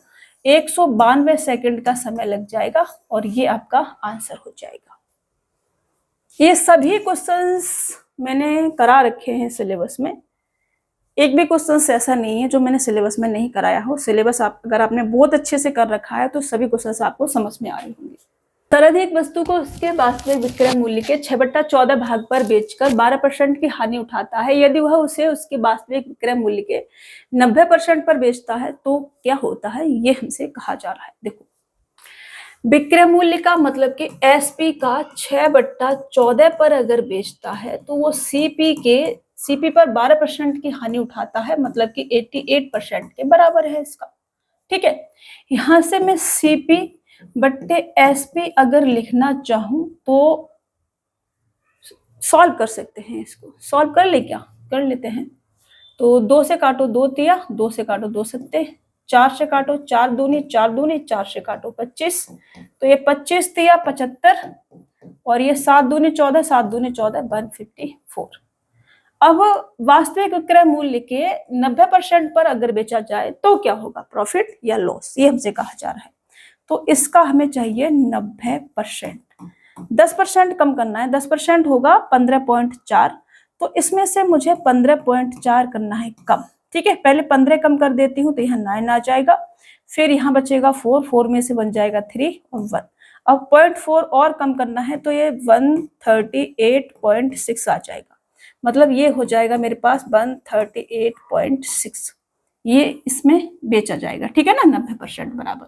192 सेकंड का समय लग जाएगा और ये आपका आंसर हो जाएगा। ये सभी क्वेश्चंस मैंने करा रखे हैं सिलेबस में, एक भी क्वेश्चन ऐसा नहीं है जो मैंने सिलेबस में नहीं कराया हो। सिलेबस अगर आपने बहुत अच्छे से कर रखा है तो सभी क्वेश्चन आपको समझ में आ रहे होंगे। सर्वाधिक वस्तु को उसके वास्तविक विक्रय मूल्य के 6/14 भाग पर बेचकर 12% की हानि उठाता है। यदि वह उसे उसके वास्तविक विक्रय मूल्य के 90% पर बेचता है तो क्या होता है, ये हमसे कहा जा रहा है। देखो, विक्रय मूल्य का मतलब कि एसपी का 6/14 पर अगर बेचता है तो वो सीपी पर 12% की हानि उठाता है, मतलब कि 88% के बराबर है इसका। ठीक है, यहां से मैं सीपी बट्टे एसपी अगर लिखना चाहूं तो सॉल्व कर सकते हैं। इसको सॉल्व कर ले, क्या कर लेते हैं। तो 2 से काटो 2 तिया, 2 से काटो 2 सत्ते, 4 से काटो 4 दूनी 4 दूनी, 4 से काटो 25, तो ये 25 तिया 75 और ये 7 दूनी 14, 7 दूनी 14, 154। अब वास्तविक विक्रय मूल्य के 90% पर अगर बेचा जाए तो क्या होगा, प्रॉफिट या लॉस, ये हमसे कहा जा रहा है। तो इसका हमें चाहिए 90%। 10% कम करना है, 10% होगा 15.4, तो इसमें से मुझे 15.4 करना है कम। ठीक है, पहले 15 कम कर देती हूँ तो यहाँ 9 आ जाएगा, फिर यहाँ बचेगा 4 में से बन जाएगा 3 और 1। अब 0.4 और कम करना है तो ये 138.6 आ जाएगा, मतलब ये हो जाएगा मेरे पास 138.6, ये इसमें बेचा जाएगा। ठीक है ना, 90% बराबर।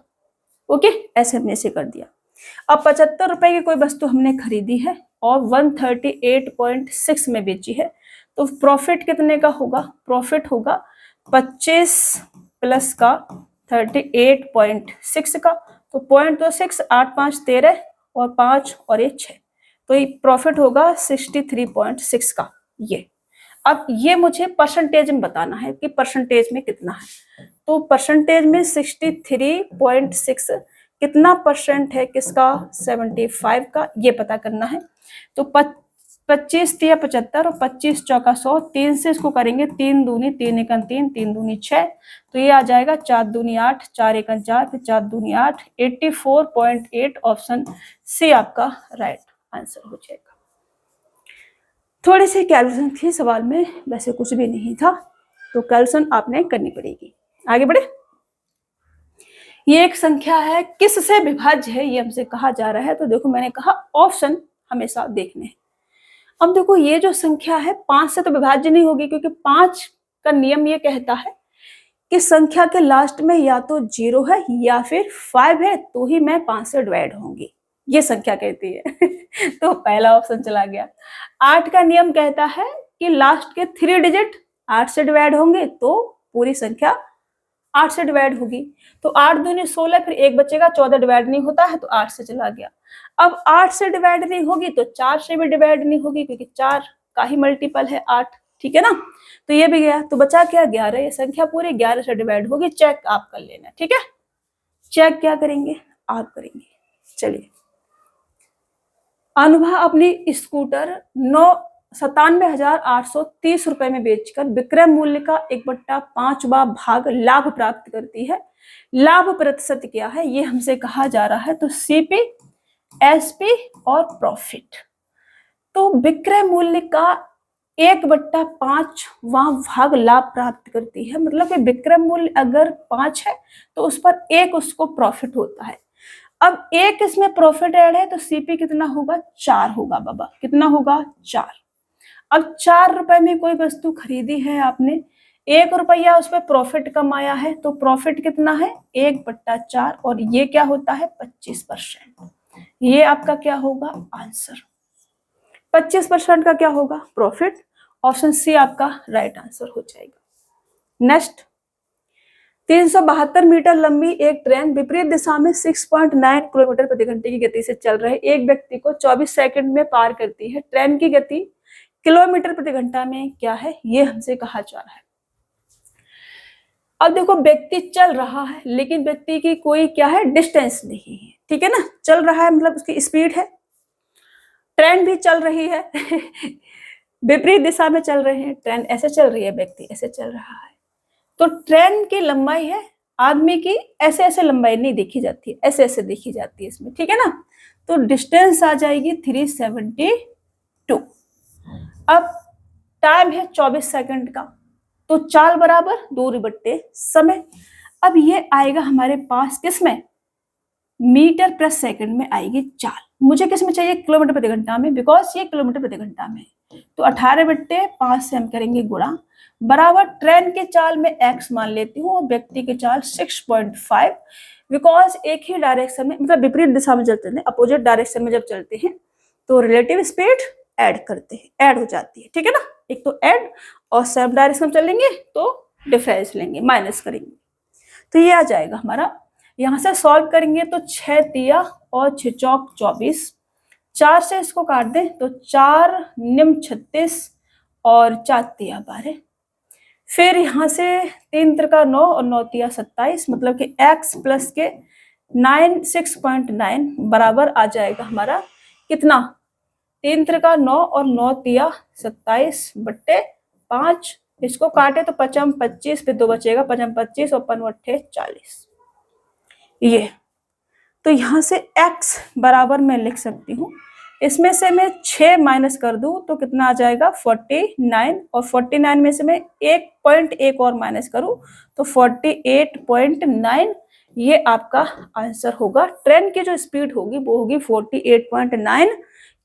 ओके, ऐसे हमने इसे कर दिया। अब 75 रुपए की कोई वस्तु हमने खरीदी है और 138.6 में बेची है, तो प्रॉफिट कितने का होगा, प्रॉफिट होगा 25 प्लस का 38.6 का, तो 0.6, 8 5 13 और 5 और 1 6, तो ये प्रॉफिट होगा 63.6 का। ये अब ये मुझे परसेंटेज में बताना है कि परसेंटेज में कितना है, तो परसेंटेज में 63.6 कितना परसेंट है किसका, 75 का, ये पता करना है। तो 25 तिया 75 और 25 चौका 100, 3 से इसको करेंगे, 3 दूनी 3 एकन 3, 3 दूनी 6, तो ये आ जाएगा 4 दूनी 8, 4 एकन 4, फिर 4 दूनी 8, 84.8 ऑप्शन सी आपका राइट आंसर हो जाएगा। थोड़ी सी कैलकुलेशन थी सवाल में, वैसे कुछ भी नहीं था, तो कैलकुलेशन आपने करनी पड़ेगी। आगे बढ़े। ये एक संख्या है, किससे विभाज्य है ये हमसे कहा जा रहा है, तो देखो मैंने कहा ऑप्शन हमेशा देखने हैं। अब देखो ये जो संख्या है 5 से तो विभाज्य नहीं होगी, क्योंकि 5 का नियम ये कहता है कि संख्या के लास्ट में या तो 0 है या फिर 5 है, तो ही मैं 5 से डिवाइड होंगी, ये संख्या कहती है। तो पहला ऑप्शन चला गया। 8 का नियम कहता है कि लास्ट के 3 डिजिट 8 से डिवाइड होंगे तो पूरी संख्या 8 से डिवाइड होगी, तो 8 दूनी 16, फिर 1 बचेगा, 14 डिवाइड नहीं होता है तो 8 से चला गया। अब 8 से डिवाइड नहीं होगी तो 4 से भी डिवाइड नहीं होगी, क्योंकि 4 का ही मल्टीपल है 8। ठीक है ना, तो ये भी गया, तो बचा क्या 11। ये संख्या पूरी 11 से डिवाइड होगी, चेक आप कर लेना। ठीक है, चेक क्या करेंगे, आप करेंगे। चलिए, अनुभा अपनी स्कूटर 97,830 रुपए में बेचकर विक्रय मूल्य का 1/5वां भाग लाभ प्राप्त करती है। लाभ प्रतिशत क्या है ये हमसे कहा जा रहा है, तो सीपी, एसपी और प्रॉफिट। तो विक्रय मूल्य का 1/5वां भाग लाभ प्राप्त करती है, मतलब कि विक्रय मूल्य अगर 5 है तो उस पर 1 उसको प्रॉफिट होता है। अब 1 इसमें प्रॉफिट ऐड है तो सीपी कितना होगा, 4 होगा बाबा, कितना होगा 4। अब 4 रुपए में कोई वस्तु खरीदी है आपने, 1 रुपया उस पर प्रॉफिट कमाया है, तो प्रॉफिट कितना है 1/4, और ये क्या होता है 25%। ये आपका क्या होगा आंसर, 25% का क्या होगा प्रॉफिट, ऑप्शन सी आपका राइट आंसर हो जाएगा। नेक्स्ट, 372 मीटर लंबी एक ट्रेन विपरीत दिशा में 6.9 किलोमीटर प्रति घंटे की गति से चल रहे एक व्यक्ति को 24 सेकंड में पार करती है। ट्रेन की गति किलोमीटर प्रति घंटा में क्या है, ये हमसे कहा जा रहा है। अब देखो व्यक्ति चल रहा है लेकिन व्यक्ति की कोई क्या है, डिस्टेंस नहीं है, ठीक है ना। चल रहा है मतलब उसकी स्पीड है, ट्रेन भी चल रही है विपरीत दिशा में चल रहे हैं, ट्रेन ऐसे चल रही है, व्यक्ति ऐसे चल रहा है। तो ट्रेन की लंबाई है, आदमी की ऐसे ऐसे लंबाई नहीं देखी जाती है, ऐसे ऐसे देखी जाती है इसमें, ठीक है ना। तो डिस्टेंस आ जाएगी 372। अब टाइम है 24 सेकंड का, तो चाल बराबर दूरी बट्टे समय। अब ये आएगा हमारे पास किसमें, मीटर प्रति सेकंड में आएगी चाल। मुझे किस में चाहिए, किलोमीटर प्रति घंटा में, बिकॉज ये किलोमीटर प्रति घंटा में। तो 18/5 से हम करेंगे गुणा, बराबर ट्रेन के चाल में x मान लेती हूँ और व्यक्ति की चाल 6.5, बिकॉज एक ही डायरेक्शन में, मतलब विपरीत दिशा में जब चलते हैं, अपोजिट डायरेक्शन में जब चलते हैं तो रिलेटिव स्पीड ऐड करते हैं, ऐड हो जाती है, ठीक है ना। एक तो ऐड, और सेम डायरेक्शन में चलेंगे तो डिफरेंस लेंगे, माइनस करेंगे। तो ये आ जाएगा हमारा, यहां से सॉल्व करेंगे तो 6 तिया और 6 चौक 24, 4 से इसको काट दें तो 4 निम 36 और 4 तिया 12। फिर यहाँ से 3 त्रिका 9 और 9 तिया 27, मतलब कि x प्लस के 6.9 बराबर आ जाएगा हमारा कितना, 3 त्रिका 9 और 9 तिया 27/5। इसको काटे तो 5 25, फिर 2 बचेगा, 5 25 और 5 8 40। ये तो यहाँ से x बराबर मैं लिख सकती हूँ, इसमें से मैं 6 माइनस कर दूं तो कितना आ जाएगा 49, और 49 में से मैं 1.1 और माइनस करूं तो 48.9। ये आपका आंसर होगा। ट्रेन की जो स्पीड होगी वो होगी 48.9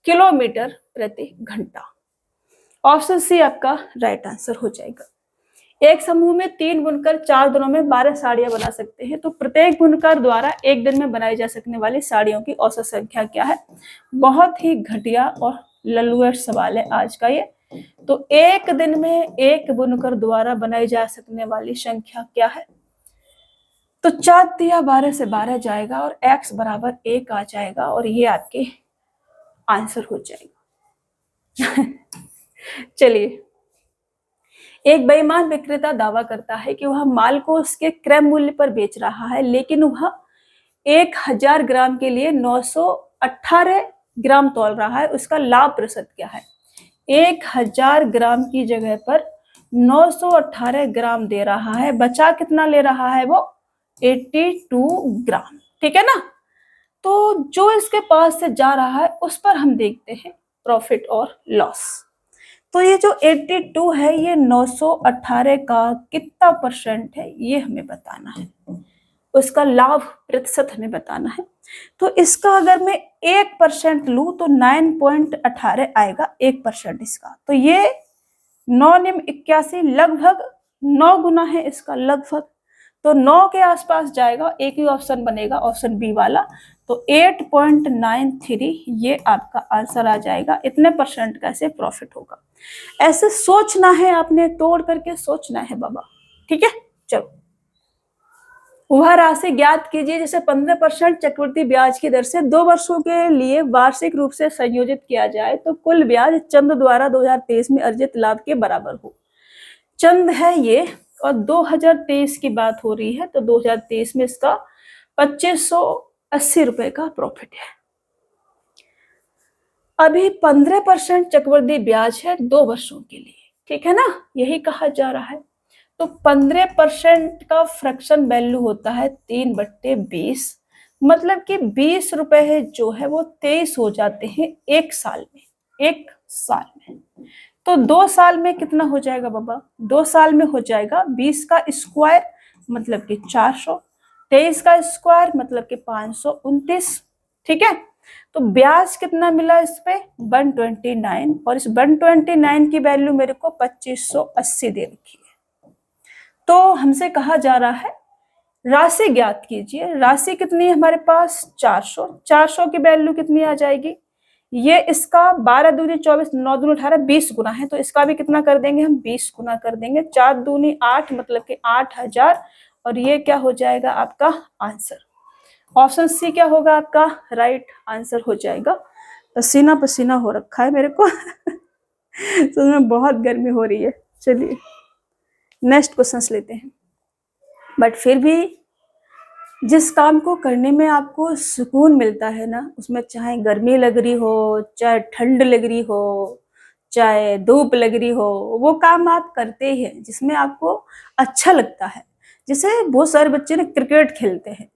किलोमीटर प्रति घंटा। ऑप्शन सी आपका राइट आंसर हो जाएगा। एक समूह में 3 बुनकर 4 दिनों में 12 साड़ियां बना सकते हैं, तो प्रत्येक बुनकर द्वारा एक दिन में बनाई जा सकने वाली साड़ियों की औसत संख्या क्या है। बहुत ही घटिया और लल्लुअर सवाल है आज का ये। तो एक दिन में एक बुनकर द्वारा बनाई जा सकने वाली संख्या क्या है, तो 4 तिया 12 से 12 जाएगा और x बराबर 1 आ जाएगा, और ये आपके आंसर हो जाएगा चलिए, एक बेईमान विक्रेता दावा करता है कि वह माल को उसके क्रय मूल्य पर बेच रहा है, लेकिन वह 1000 ग्राम के लिए 918 ग्राम तौल रहा है। उसका लाभ प्रतिशत क्या है। 1000 ग्राम की जगह पर 918 ग्राम दे रहा है, बचा कितना ले रहा है वो 82 ग्राम, ठीक है ना। तो जो इसके पास से जा रहा है उस पर हम देखते हैं प्रॉफिट और लॉस। तो ये जो 82 है ये 918 का कितना परसेंट है ये हमें बताना है, उसका लाभ प्रतिशत हमें बताना है। तो इसका अगर मैं 1% लूं तो 9.18 आएगा 1% इसका। तो ये 9 निम 81 लगभग 9 गुना है इसका, लगभग। तो 9 के आसपास जाएगा, एक ही ऑप्शन बनेगा, ऑप्शन बी वाला। तो 8.93 ये आपका आंसर आ जाएगा। इतने परसेंट का ऐसे प्रॉफिट होगा। ऐसे सोचना है आपने, तोड़ करके सोचना है बाबा, ठीक है। चलो, वह राशि ज्ञात कीजिए जिसे 15% चक्रवृद्धि ब्याज की दर से 2 वर्षों के लिए वार्षिक रूप से संयोजित किया जाए तो कुल ब्याज चंद द्वारा 2023 में अर्जित लाभ के बराबर हो। चंद है ये, और 2023 की बात हो रही है, तो 2023 में इसका 2580 रुपए का प्रॉफिट है। अभी 15% चक्रवृद्धि ब्याज है 2 वर्षों के लिए, ठीक है ना, यही कहा जा रहा है। तो 15% का फ्रैक्शन वैल्यू होता है 3/20, मतलब कि 20 रुपए है जो है वो 23 हो जाते हैं एक साल में, एक साल में। तो 2 साल में कितना हो जाएगा बाबा, 2 साल में हो जाएगा 20 का स्क्वायर मतलब कि 400, 23 का स्क्वायर मतलब कि 529, ठीक है। तो ब्याज कितना मिला इस पे 129, और इस 129 की वैल्यू मेरे को 2580 दे रखी है। तो हमसे कहा जा रहा है राशि ज्ञात कीजिए। राशि कितनी है हमारे पास 400, 400 की वैल्यू कितनी आ जाएगी, ये इसका 12 दूनी 24, 9 दूनी 18, 20 गुना है, तो इसका भी कितना कर देंगे हम 20 गुना कर देंगे। 4 दूनी 8 मतलब कि 8000, और ये क्या हो जाएगा आपका आंसर। ऑप्शन सी क्या होगा आपका राइट आंसर हो जाएगा। पसीना पसीना हो रखा है मेरे को तो में बहुत गर्मी हो रही है। चलिए नेक्स्ट क्वेश्चन लेते हैं। बट फिर भी जिस काम को करने में आपको सुकून मिलता है ना, उसमें चाहे गर्मी लग रही हो, चाहे ठंड लग रही हो, चाहे धूप लग रही हो, वो काम आप करते ही हैं जिसमें आपको अच्छा लगता है। जैसे बहुत सारे बच्चे ना क्रिकेट खेलते हैं,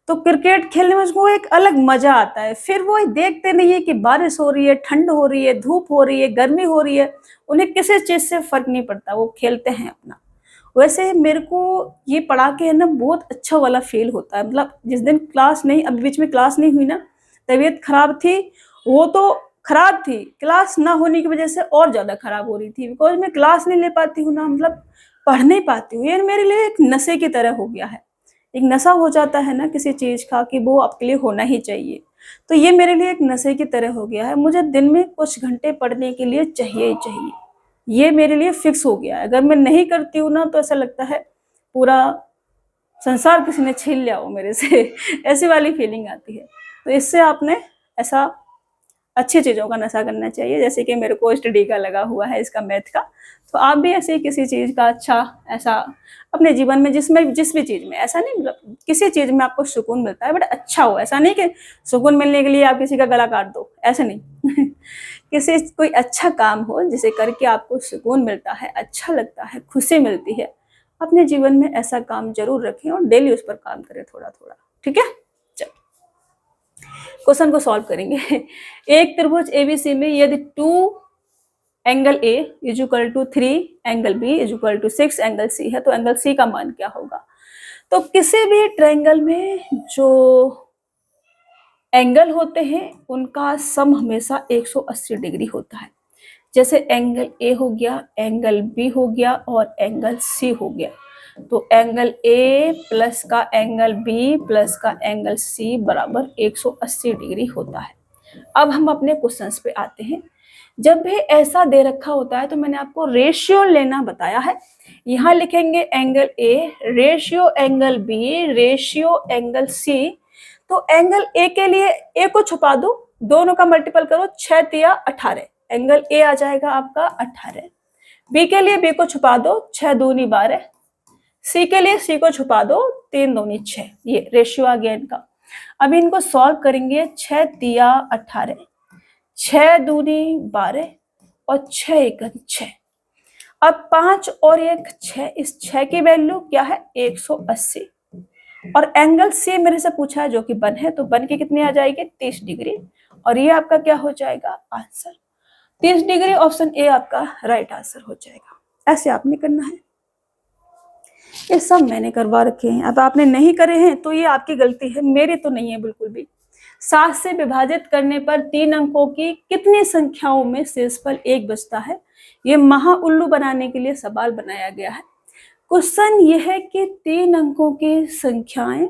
तो क्रिकेट खेलने में उसको एक अलग मजा आता है। फिर वो देखते नहीं है कि बारिश हो रही है, ठंड हो रही है, धूप हो रही है, गर्मी हो रही है, उन्हें किसी चीज से फर्क नहीं पड़ता, वो खेलते हैं अपना। वैसे मेरे को ये पढ़ा के है ना बहुत अच्छा वाला फील होता है। मतलब जिस दिन क्लास नहीं, अभी बीच में क्लास नहीं हुई ना, तबीयत खराब थी, वो तो खराब थी, क्लास ना होने की वजह से और ज्यादा खराब हो रही थी, बिकॉज मैं क्लास नहीं ले पाती हूँ ना, मतलब पढ़ नहीं पाती हूँ। ये मेरे लिए एक नशे की तरह हो गया है, एक नशा हो जाता है ना किसी चीज का कि वो आपके लिए होना ही चाहिए। तो ये मेरे लिए एक नशे की तरह हो गया है, मुझे दिन में कुछ घंटे पढ़ने के लिए चाहिए ही चाहिए। ये मेरे लिए फिक्स हो गया है, अगर मैं नहीं करती हूँ ना तो ऐसा लगता है पूरा संसार किसी ने छीन लिया हो मेरे से ऐसी वाली फीलिंग आती है। तो इससे आपने ऐसा अच्छी चीज़ों का नशा करना चाहिए, जैसे कि मेरे को स्टडी का लगा हुआ है, इसका मैथ का। तो आप भी ऐसे किसी चीज़ का अच्छा ऐसा अपने जीवन में, जिसमें जिस भी चीज़ में, ऐसा नहीं मतलब किसी चीज़ में आपको सुकून मिलता है बट अच्छा हो, ऐसा नहीं कि सुकून मिलने के लिए आप किसी का गला काट दो, ऐसे नहीं किसी कोई अच्छा काम हो जिसे करके आपको सुकून मिलता है, अच्छा लगता है, खुशी मिलती है, अपने जीवन में ऐसा काम जरूर रखें और डेली उस पर काम करें थोड़ा थोड़ा। ठीक है, चलो क्वेश्चन को सॉल्व करेंगे। एक त्रिभुज एबीसी में यदि 2 angle A is equal to 3 angle B is equal to 6 angle C है, तो एंगल सी का मान क्या होगा? तो किसी भी ट्रायंगल में जो एंगल होते हैं उनका सम हमेशा 180 डिग्री होता है। जैसे एंगल ए हो गया, एंगल बी हो गया और एंगल सी हो गया। तो एंगल ए प्लस का एंगल बी प्लस का एंगल सी बराबर 180 डिग्री होता है। अब हम अपने क्वेश्चंस पे आते हैं। जब भी ऐसा दे रखा होता है तो मैंने आपको रेशियो लेना बताया है। यहाँ लिखेंगे angle A ratio angle B ratio angle C. तो एंगल ए के लिए ए को छुपा दो, दोनों का मल्टीपल करो, 6 तिया 18, एंगल ए आ जाएगा आपका 18। बी के लिए बी को छुपा दो, 6 दूनी 12। सी के लिए सी को छुपा दो, 3 दूनी 6। ये रेशियो आ गया इनका। अब इनको सॉल्व करेंगे, 6 तिया 18, 6 दूनी 12 और 6 एकम 6। अब 5 और 1 6, इस 6 की वैल्यू क्या है? 180। और एंगल सी मेरे से पूछा है जो कि बन है, तो बन की कितनी आ जाएगी? 30 डिग्री। और ये आपका क्या हो जाएगा? Answer 30 degree. ऑप्शन ए आपका राइट आंसर हो जाएगा। ऐसे आपने करना है। ये सब मैंने करवा रखे हैं, अब आपने नहीं करे हैं तो ये आपकी गलती है, मेरी तो नहीं है बिल्कुल भी। 7 से विभाजित करने पर 3 अंकों की कितनी संख्याओं में शेषफल 1 बचता है? ये महा उल्लू बनाने के लिए सवाल बनाया गया है। क्वेश्चन ये है कि 3 अंकों की संख्याएं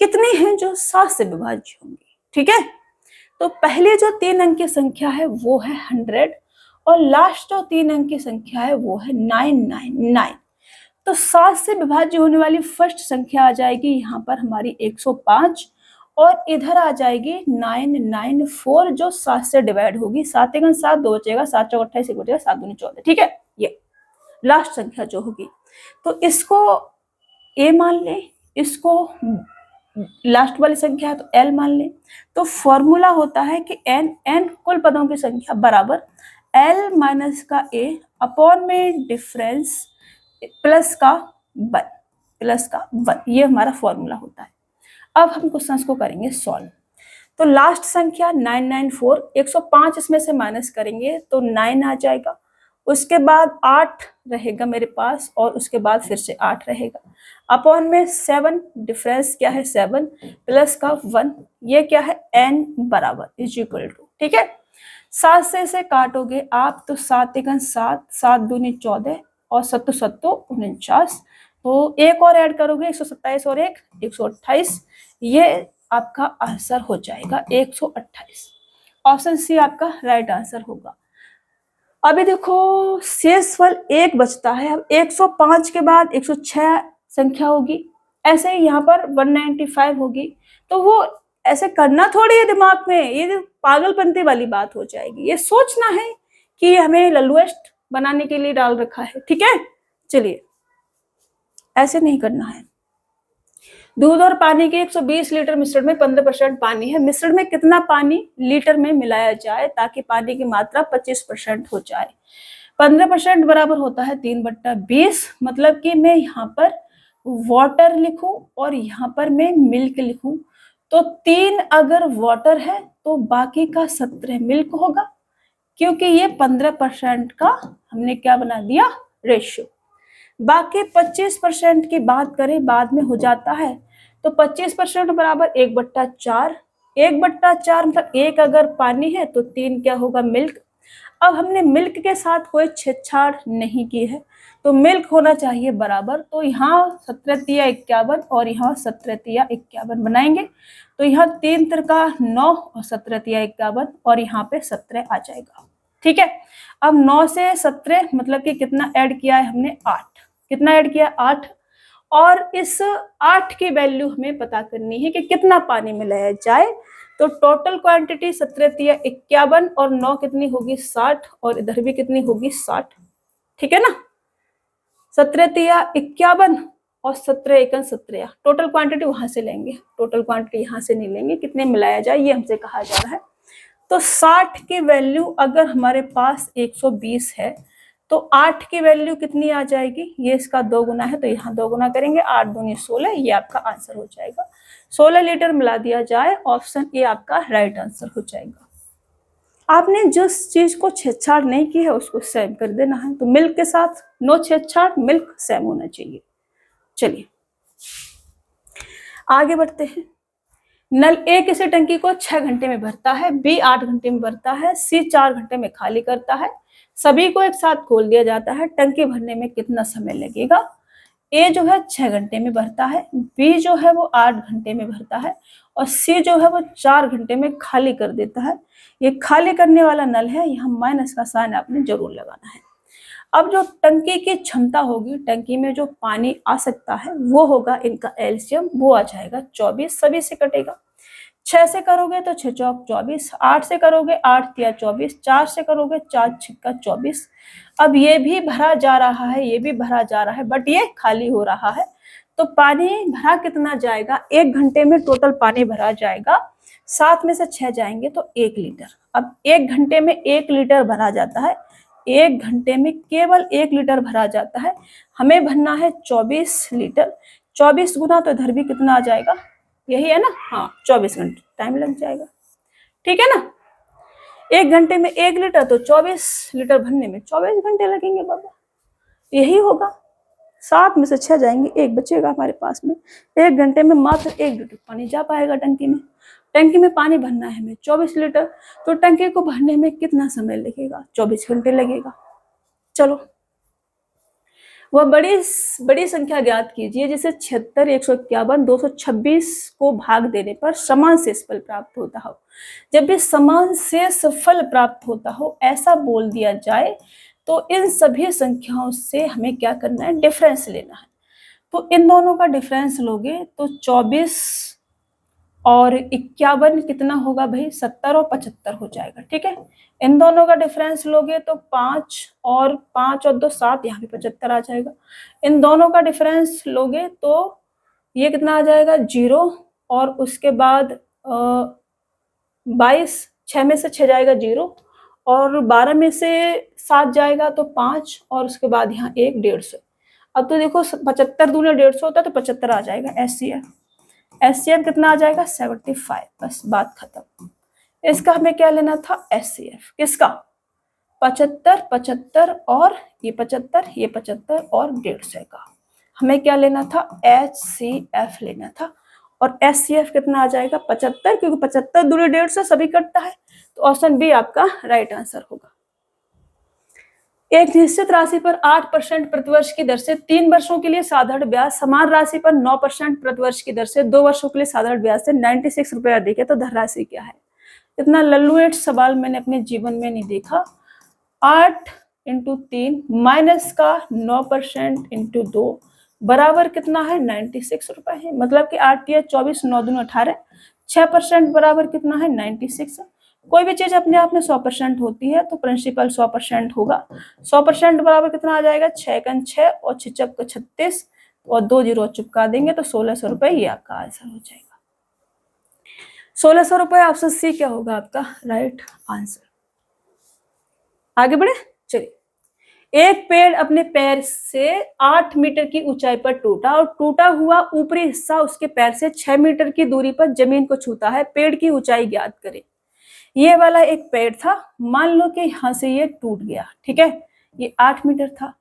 कितनी हैं जो 7 से विभाज्य होंगी। ठीक है, तो पहले जो 3 अंक की संख्या है वो है 100 और लास्ट जो 3 अंक की संख्या है वो है 999। तो 7 से विभाज्य होने वाली फर्स्ट संख्या आ जाएगी यहाँ पर हमारी 105 और इधर आ जाएगी 994 जो 7 से डिवाइड होगी। 7 एकम 7, 2 बचेगा, 7 चौक 28, 1 बचेगा, 7 दूनी 14। ठीक है, ये लास्ट संख्या जो होगी। तो इसको ए मान लें, इसको लास्ट वाली संख्या है तो एल मान लें। तो फॉर्मूला होता है कि एन कुल पदों की संख्या बराबर एल माइनस का ए अपॉन में डिफरेंस प्लस का 1, ये हमारा फॉर्मूला होता है। अब हम क्वेश्चंस को करेंगे सॉल्व। तो लास्ट संख्या 994, 105 इसमें से माइनस करेंगे तो 9 आ जाएगा, उसके बाद 8 रहेगा मेरे पास और उसके बाद फिर से 8 रहेगा अपॉन में 7, डिफरेंस क्या है 7 प्लस का 1, ये क्या है n बराबर इज इक्वल टू। ठीक है, 7 से इसे काटोगे आप तो 7 एकम 7, 7 दूनी 14 और 7 7 49। तो एक और ऐड करोगे 127 और 1 128, ये आपका आंसर हो जाएगा 128। ऑप्शन सी आपका राइट आंसर होगा। अभी देखो शेषफल 1 बचता है। अब 105 के बाद 106 संख्या होगी, ऐसे ही यहाँ पर 195 होगी। तो वो ऐसे करना थोड़ी है दिमाग में, ये पागलपंती वाली बात हो जाएगी। ये सोचना है कि हमें लल्लुएस्ट बनाने के लिए डाल रखा है। ठीक है, चलिए ऐसे नहीं करना है। दूध और पानी के 120 लीटर मिश्रण में 15% पानी है। मिश्रण में कितना पानी लीटर में मिलाया जाए ताकि पानी की मात्रा 25% हो जाए। 15% बराबर होता है 3/20। मतलब कि मैं यहाँ पर वाटर लिखूं और यहाँ पर मैं मिल्क लिखूं, तो 3 अगर वाटर है तो बाकी का 17 मिल्क होगा, क्योंकि ये 15% का हमने क्या बना दिया, रेशियो। बाकी 25% की बात करें, बाद में हो जाता है, तो 25% बराबर 1/4। 1/4 मतलब 1 अगर पानी है तो 3 क्या होगा, मिल्क। अब हमने मिल्क के साथ कोई छेड़छाड़ नहीं की है, तो मिल्क होना चाहिए बराबर। तो यहाँ 17 × 51 और यहाँ 17 × 51 बनाएंगे, तो यहाँ 3 त्रिका 9 और 17 × 51 और यहाँ पे 17 आ जाएगा। ठीक है, अब 9 से 17 मतलब कि कितना ऐड किया है हमने, 8। कितना ऐड किया, 8। और इस 8 की वैल्यू हमें पता करनी है कि कितना पानी मिलाया जाए। तो टोटल क्वांटिटी 17 × 51 और 9 कितनी होगी, 60, और इधर भी कितनी होगी, 60। ठीक है ना, 17 × 51 और 17 × 17। टोटल क्वांटिटी वहां से लेंगे, टोटल क्वांटिटी यहाँ से नहीं लेंगे, कितने मिलाया जाए ये हमसे कहा जा रहा है। तो 60 की वैल्यू अगर हमारे पास 120 है तो 8 की वैल्यू कितनी आ जाएगी, ये इसका 2 गुना है तो यहाँ 2 गुना करेंगे, 8 दूनी 16, ये आपका आंसर हो जाएगा। 16 लीटर मिला दिया जाए, ऑप्शन ए आपका राइट आंसर हो जाएगा। आपने जिस चीज को छेड़छाड़ नहीं की है उसको सेम कर देना है। तो मिल्क के साथ नो छेड़छाड़, मिल्क सेम होना चाहिए। चलिए आगे बढ़ते हैं। नल ए किसी टंकी को 6 घंटे में भरता है, बी 8 घंटे में भरता है, सी 4 घंटे में खाली करता है। सभी को एक साथ खोल दिया जाता है, टंकी भरने में कितना समय लगेगा। ए जो है 6 घंटे में भरता है, बी जो है वो 8 घंटे में भरता है, और सी जो है वो 4 घंटे में खाली कर देता है। ये खाली करने वाला नल है, यहाँ माइनस का साइन आपने जरूर लगाना है। अब जो टंकी की क्षमता होगी, टंकी में जो पानी आ सकता है वो होगा इनका एलसीएम, वो आ जाएगा 24। सभी से कटेगा, 6 से करोगे तो 6 चौक 24, 8 से करोगे 8 तिया 24, 4 से करोगे 4 छिक्का 24। अब ये भी भरा जा रहा है, ये भी भरा जा रहा है, बट ये खाली हो रहा है। तो पानी भरा कितना जाएगा, 1 घंटे में टोटल पानी भरा जाएगा, 7 में से 6 जाएंगे तो 1 लीटर। अब 1 घंटे में 1 लीटर भरा जाता है, 1 घंटे में केवल 1 लीटर भरा जाता है। हमें भरना है 24 लीटर, 24 गुना तो इधर भी कितना आ जाएगा, यही है ना, हाँ 24 घंटे टाइम लग जाएगा। ठीक है ना, 1 घंटे में 1 लीटर तो 24 लीटर भरने में 24 घंटे लगेंगे बाबा, यही होगा। 7 में से 6 जाएंगे, 1 बचेगा हमारे पास में। 1 घंटे में मात्र 1 लीटर पानी जा पाएगा टंकी में। टंकी में पानी भरना है हमें 24 लीटर, तो टंकी को भरने में कितना समय लगेगा, 24 घंटे लगेगा। चलो वह बड़ी संख्या ज्ञात कीजिए जिसे 76, 151, 226 को भाग देने पर समान शेषफल प्राप्त होता हो। जब भी समान शेषफल प्राप्त होता हो ऐसा बोल दिया जाए तो इन सभी संख्याओं से हमें क्या करना है, डिफरेंस लेना है। तो इन दोनों का डिफरेंस लोगे तो 24 और 51 कितना होगा भाई, 70 और 75 हो जाएगा। ठीक है, इन दोनों का डिफरेंस लोगे तो 5 और 2 7, यहाँ भी 75 आ जाएगा। इन दोनों का डिफरेंस लोगे तो ये कितना आ जाएगा, 0, और उसके बाद 22, 6 में से 6 जाएगा 0, और 12 में से 7 जाएगा तो 5, और उसके बाद यहाँ 1, 150। अब तो देखो 75 दूनी 150 होता है तो 75 आ जाएगा। एचसीएफ कितना आ जाएगा, 75। बस बात खत्म। इसका हमें क्या लेना था, एचसीएफ किसका, 75, 75 और ये 75, ये 75 और 150 का हमें क्या लेना था, एचसीएफ लेना था। और एचसीएफ कितना आ जाएगा, 75, क्योंकि 75 दूनी 150 सभी कटता है, तो ऑप्शन बी आपका राइट आंसर होगा। एक निश्चित राशि पर 8% प्रतिवर्ष की दर से 3 वर्षों के लिए साधारण ब्याज, समान राशि पर 9% प्रतिवर्ष की दर से 2 वर्षों के लिए साधारण ब्याज से 96 रुपए अधिक है, तो धनराशि क्या है। इतना लल्लुएट सवाल मैंने अपने जीवन में नहीं देखा। 8 × 3 माइनस का 9% × 2 बराबर कितना है, 96 रुपए है। मतलब कि 8 या 24, 9 दूनी 18, 6% बराबर कितना है, 96। कोई भी चीज अपने आप में 100% होती है तो प्रिंसिपल 100% होगा। 100% बराबर कितना आ जाएगा, 6 × 6 और 6 × 36, और 2 जीरो चिपका देंगे तो 1600 रुपये ये आपका आंसर हो जाएगा। 1600 रुपये ऑप्शन सी क्या होगा आपका राइट आंसर। आगे बढ़े, चलिए। एक पेड़ अपने पैर से 8 मीटर की ऊंचाई पर टूटा और टूटा हुआ ऊपरी हिस्सा उसके पैर से 6 मीटर की दूरी पर जमीन को छूता है। पेड़ की ऊंचाई ज्ञात करें। ये वाला एक पेड़ था, मान लो कि यहाँ से ये टूट गया, ठीक है, ये 8 मीटर था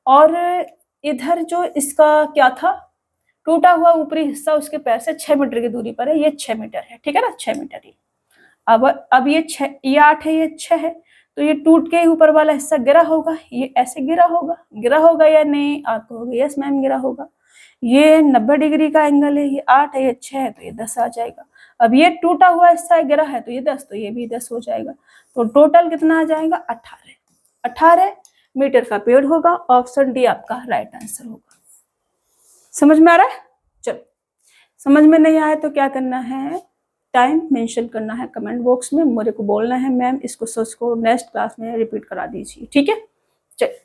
और इधर जो इसका क्या था, टूटा हुआ ऊपरी हिस्सा उसके पैर से 6 मीटर की दूरी पर है, ये 6 मीटर है, ठीक है ना, 6 मीटर ही। अब ये 8 है, ये 6 है, तो ये टूट के ऊपर वाला हिस्सा गिरा होगा, ये ऐसे गिरा होगा या नहीं, आप कहोगे यस मैम गिरा होगा। ये 90 डिग्री का एंगल है, ये 8 है, ये 6 है, तो ये 10 आ जाएगा। अब ये टूटा हुआ हिस्सा गिरा है तो ये 10, तो ये भी 10 हो जाएगा। तो टोटल कितना आ जाएगा 18 मीटर का पेड़ होगा। ऑप्शन डी आपका राइट आंसर होगा। समझ में आ रहा है? चलो, समझ में नहीं आया तो क्या करना है, टाइम मेंशन करना है कमेंट बॉक्स में, मेरे को बोलना है मैम इसको सोच को नेक्स्ट क्लास में रिपीट करा दीजिए, ठीक है। चलिए,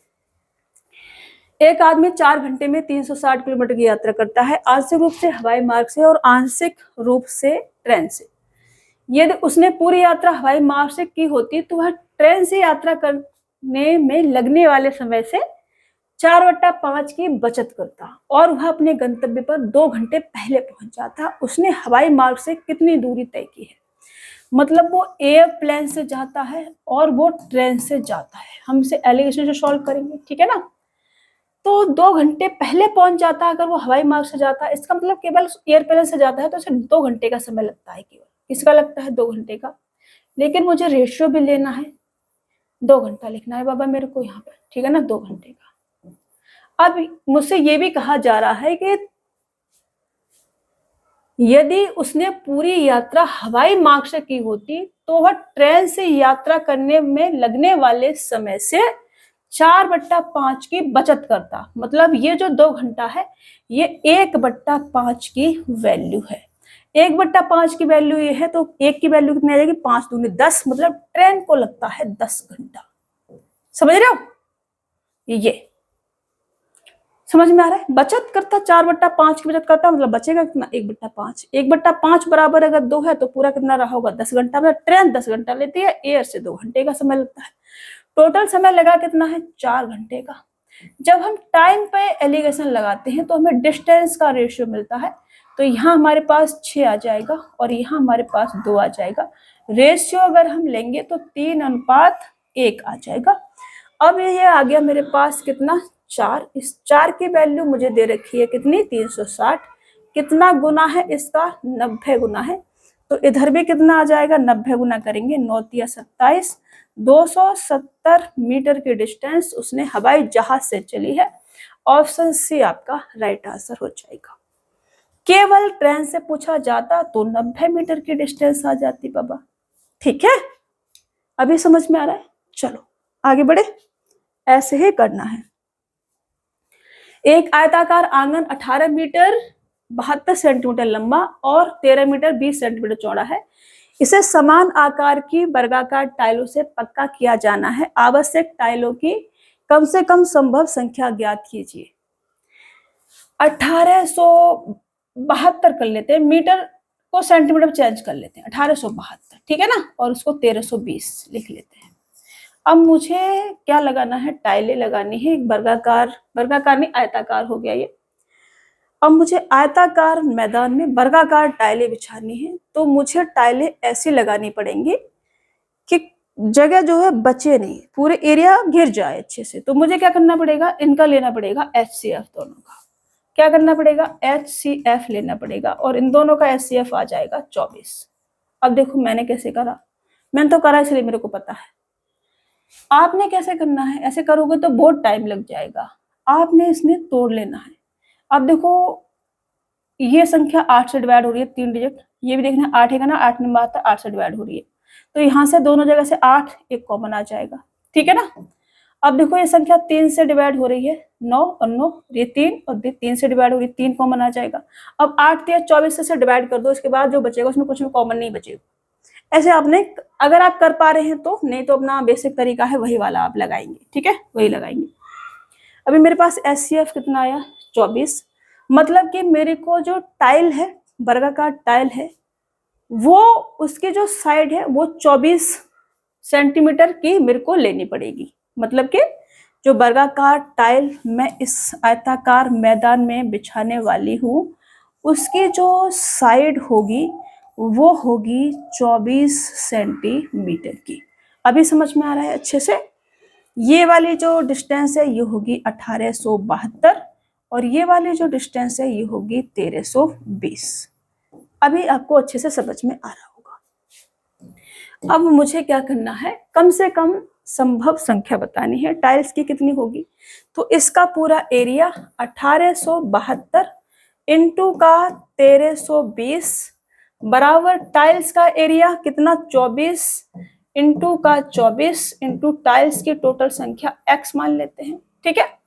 एक आदमी 4 घंटे में 360 किलोमीटर की यात्रा करता है, आंशिक रूप से हवाई मार्ग से और आंशिक रूप से ट्रेन से। यदि उसने पूरी यात्रा हवाई मार्ग से की होती तो वह ट्रेन से यात्रा करने में लगने वाले समय से 4/5 की बचत करता और वह अपने गंतव्य पर 2 घंटे पहले पहुंच जाता। उसने हवाई मार्ग से कितनी दूरी तय की है? मतलब वो एयरप्लेन से जाता है और वो ट्रेन से जाता है। हम इसे एलिगेशन से सॉल्व करेंगे, ठीक है ना। तो 2 घंटे पहले पहुंच जाता है अगर वो हवाई मार्ग से जाता है, इसका मतलब केवल एयरप्लेन से जाता है तो उसे 2 घंटे का समय लगता है केवल। किसका लगता है? 2 घंटे का। लेकिन मुझे रेशियो भी लेना है, 2 घंटा लिखना है बाबा मेरे को यहाँ पर, ठीक है ना, 2 घंटे का। अब मुझसे ये भी कहा जा रहा है कि यदि उसने पूरी यात्रा हवाई मार्ग से की होती तो वह ट्रेन से यात्रा करने में लगने वाले समय से 4/5 की बचत करता। मतलब ये जो 2 घंटा है ये 1/5 की वैल्यू है। 1/5 की वैल्यू ये है तो 1 की वैल्यू कितनी आ जाएगी? 5 दूनी 10, मतलब ट्रेन को लगता है 10 घंटा। समझ रहे हो? ये समझ में आ रहा है? बचत करता 4/5 की बचत करता, मतलब बचेगा कितना? 1/5। 1/5 बराबर अगर 2 है तो पूरा कितना रहा होगा? 10 घंटा। मतलब ट्रेन 10 घंटा लेती है, एयर से 2 घंटे का समय लगता है। टोटल समय लगा कितना है? 4 घंटे का। जब हम टाइम पे एलिगेशन लगाते हैं तो हमें डिस्टेंस का रेशियो मिलता है। तो यहाँ हमारे पास 6 आ जाएगा और यहाँ हमारे पास 2 आ जाएगा। रेशियो अगर हम लेंगे तो 3:1 आ जाएगा। अब ये आ गया मेरे पास कितना? 4। इस 4 की वैल्यू मुझे दे रखी है कितनी? 360। कितना गुना है इसका? 90 गुना है। तो इधर भी कितना आ जाएगा? 90 गुना करेंगे, 9 × 27, 270 मीटर की डिस्टेंस उसने हवाई जहाज से चली है। ऑप्शन सी आपका राइट आंसर हो जाएगा। केवल ट्रेन से पूछा जाता तो 90 मीटर की डिस्टेंस आ जाती बाबा, ठीक है। अभी समझ में आ रहा है? चलो आगे बढ़े, ऐसे ही करना है। एक आयताकार आंगन 18 मीटर 72 सेंटीमीटर लंबा और 13 मीटर 20 सेंटीमीटर चौड़ा है। इसे समान आकार की वर्गाकार टाइलों से पक्का किया जाना है। आवश्यक टाइलों की कम से कम संभव संख्या ज्ञात कीजिए। 1872 कर लेते हैं, मीटर को सेंटीमीटर चेंज कर लेते हैं, 1872, ठीक है ना, और उसको 1320 लिख लेते हैं। अब मुझे क्या लगाना है? टाइलें लगानी है। एक वर्गाकार नहीं, आयताकार हो गया ये। अब मुझे आयताकार मैदान में वर्गाकार टाइलें बिछानी है तो मुझे टाइलें ऐसी लगानी पड़ेंगी कि जगह जो है बचे नहीं, पूरे एरिया घिर जाए अच्छे से। तो मुझे क्या करना पड़ेगा? इनका लेना पड़ेगा HCF, दोनों का क्या करना पड़ेगा? HCF लेना पड़ेगा और इन दोनों का HCF आ जाएगा 24। अब देखो मैंने कैसे करा, मैंने तो करा इसलिए मेरे को पता है। आपने कैसे करना है? ऐसे करोगे तो बहुत टाइम लग जाएगा। आपने इसमें तोड़ लेना है। अब देखो ये संख्या 8 से डिवाइड हो रही है, 3 डिजिट। ये भी देखना 8 है ना, 8 नंबर आता है, 8 से डिवाइड हो रही है। तो यहाँ से दोनों जगह से 8 एक कॉमन आ जाएगा, ठीक है ना। अब देखो ये संख्या 3 से डिवाइड हो रही है, 9 और 9, ये 3 और 3 से डिवाइड हो रही है, 3 कॉमन आ जाएगा। अब 8 × 24 से डिवाइड कर दो, इसके बाद जो बचेगा उसमें कुछ भी कॉमन नहीं बचेगा। ऐसे आपने, अगर आप कर पा रहे हैं तो, नहीं तो अपना बेसिक तरीका है वही वाला आप लगाएंगे, ठीक है, वही लगाएंगे। अभी मेरे पास HCF कितना आया? 24। मतलब कि मेरे को जो टाइल है, वर्गाकार टाइल है, वो उसकी जो साइड है वो 24 सेंटीमीटर की मेरे को लेनी पड़ेगी। मतलब कि जो वर्गाकार टाइल मैं इस आयताकार मैदान में बिछाने वाली हूँ, उसकी जो साइड होगी वो होगी 24 सेंटीमीटर की। अभी समझ में आ रहा है अच्छे से? ये वाली जो डिस्टेंस है ये होगी 1872 और ये वाली जो डिस्टेंस है ये होगी 1320। अभी आपको अच्छे से समझ में आ रहा होगा। अब मुझे क्या करना है, कम से कम संभव संख्या बतानी है। टाइल्स की कितनी होगी, तो इसका पूरा एरिया 1872 इंटू का 1320 बराबर टाइल्स का एरिया कितना, 24 इंटू का 24 इंटू टाइल्स की टोटल संख्या x मान लेते हैं। ठीक है,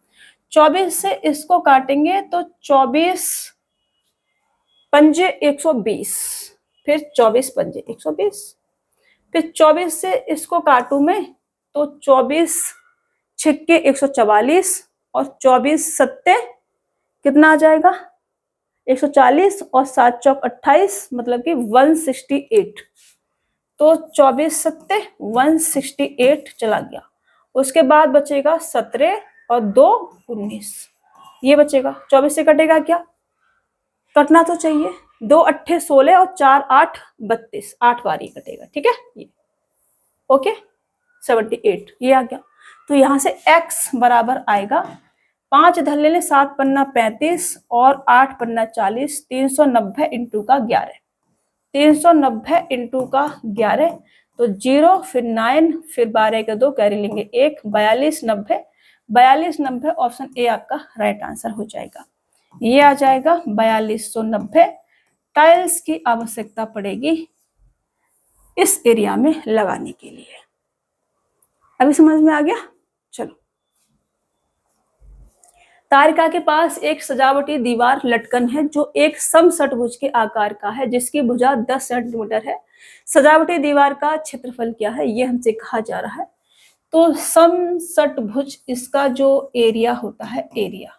24 से इसको काटेंगे तो 24 पंजे 120, फिर 24 पंजे 120, फिर 24 से इसको काटू मैं तो 24 छिक्के 144 और 24 सत्ते कितना आ जाएगा 140 और 7 चौक 28 मतलब कि 168। तो 24 सत्ते 168 चला गया। उसके बाद बचेगा 17 और 2 19, ये बचेगा। 24 से कटेगा क्या, कटना तो चाहिए, 2 अट्ठे 16 और 4 8 32, 8 बार ये कटेगा। ठीक है, ये ओके 78 ये आ गया। तो यहां से x बराबर आएगा 5 धर ले, 7 पन्ना 35 और 8 पन्ना 40, 390 इंटू का 11, 390 इंटू का 11 तो 0 फिर 9 फिर 12 के 2 कैरी लेंगे 1, 4290, 4290 ऑप्शन ए आपका राइट आंसर हो जाएगा। ये आ जाएगा 4290 टाइल्स की आवश्यकता पड़ेगी इस एरिया में लगाने के लिए। अभी समझ में आ गया? चलो, तारिका के पास एक सजावटी दीवार लटकन है जो एक समषटभुज के आकार का है जिसकी भुजा 10 सेंटीमीटर है। सजावटी दीवार का क्षेत्रफल क्या है, ये हमसे कहा जा रहा है। तो समषटभुज इसका जो एरिया होता है, एरिया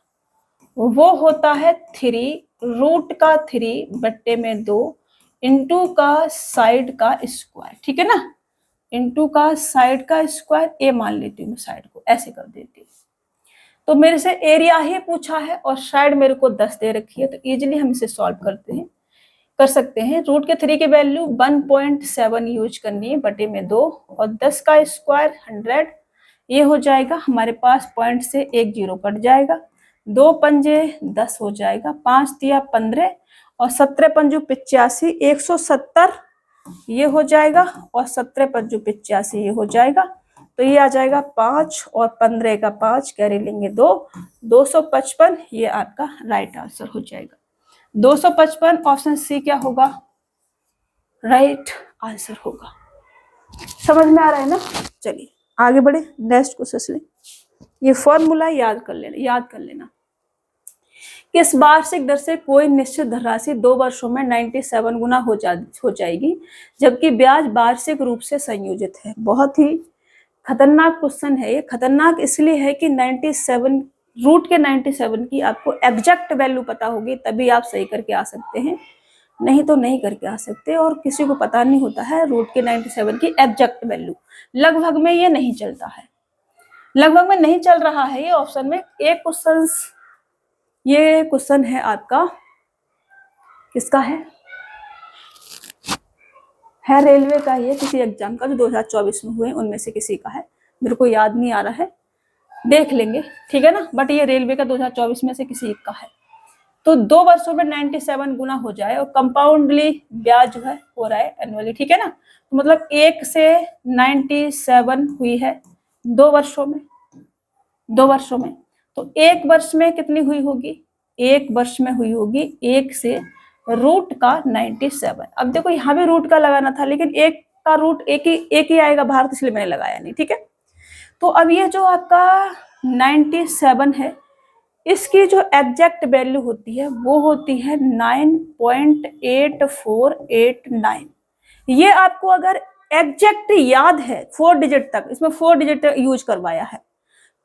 वो होता है 3 रूट का 3 बट्टे में 2 इंटू का साइड का स्क्वायर। ठीक है ना, इंटू का साइड का स्क्वायर, ए मान लेती हूँ मैं, साइड को ऐसे कर देती हूँ। तो मेरे से एरिया ही पूछा है और साइड मेरे को 10 दे रखी है, तो इजीली हम इसे सॉल्व कर सकते हैं। रूट के 3 की वैल्यू 1.7 यूज करनी है बटे में 2 और 10 का स्क्वायर 100, ये हो जाएगा हमारे पास। पॉइंट से एक जीरो कट जाएगा, 2 पंजे 10 हो जाएगा, 5 दिया 15 और 17 पंजू 85, 170 ये हो जाएगा और 17 पंजू 85 ये हो जाएगा। तो ये आ जाएगा 5 और 15 का 5 कैरी लेंगे 2, 255 ये आपका राइट आंसर हो जाएगा। 255 ऑप्शन सी क्या होगा, राइट आंसर होगा। समझ में आ रहा है ना? चलिए आगे बढ़े, नेक्स्ट क्वेश्चन। ये फॉर्मूला याद कर लेना। किस वार्षिक दर से कोई निश्चित धनराशि 2 वर्षों में 97 गुना हो जाएगी जबकि ब्याज वार्षिक रूप से संयोजित है। बहुत ही खतरनाक क्वेश्चन है ये। खतरनाक इसलिए है कि 97 रूट के 97 की आपको एग्जैक्ट वैल्यू पता होगी तभी आप सही करके आ सकते हैं, नहीं तो नहीं करके आ सकते। और किसी को पता नहीं होता है रूट के 97 की एग्जैक्ट वैल्यू। लगभग में ये नहीं चलता है, लगभग में नहीं चल रहा है ये ऑप्शन में। एक क्वेश्चन, ये क्वेश्चन है आपका, किसका है रेलवे का, ये किसी एग्जाम का जो 2024 में हुए उनमें से किसी का है, मेरे को याद नहीं आ रहा है, देख लेंगे। ठीक है ना, बट ये रेलवे का 2024 में से किसी का है। तो 2 वर्षों में 97 गुना हो जाए और कंपाउंडली ब्याज जो है हो रहा है एनुअली। ठीक है ना, तो मतलब 1 से 97 हुई है 2 वर्षों में, 2 वर्षों में। तो 1 वर्ष में कितनी हुई होगी, 1 वर्ष में हुई होगी 1 से रूट का 97। अब देखो यहाँ भी रूट का लगाना था लेकिन एक का रूट एक ही आएगा बाहर, तो इसलिए मैंने लगाया नहीं। ठीक है, तो अब ये जो आपका 97 है इसकी जो एग्जैक्ट वैल्यू होती है वो होती है 9.8489। ये आपको अगर एग्जैक्ट याद है 4 डिजिट तक, इसमें 4 डिजिट यूज करवाया है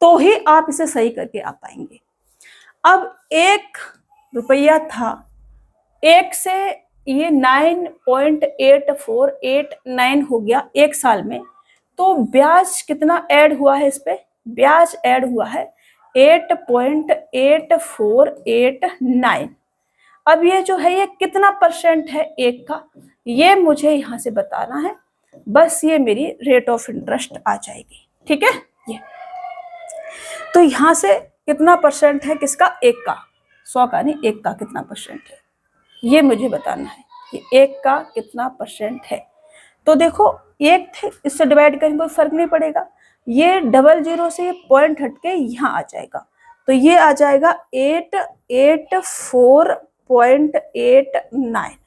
तो ही आप इसे सही करके आ पाएंगे। अब एक रुपया था, एक से ये 9.8489 हो गया एक साल में, तो ब्याज कितना ऐड हुआ है इस पे? ब्याज ऐड हुआ है 8.8489। अब ये जो है ये कितना परसेंट है एक का, ये मुझे यहां से बताना है। बस ये मेरी रेट ऑफ इंटरेस्ट आ जाएगी, ठीक है। ये तो यहां से कितना परसेंट है किसका? एक का, 100 का नहीं, एक का कितना परसेंट है ये मुझे बताना है कि एक का कितना परसेंट है। तो देखो एक थे, इससे डिवाइड करेंगे कोई फर्क नहीं पड़ेगा, ये 00 से ये पॉइंट हटके यहाँ आ जाएगा, तो ये आ जाएगा 884.89।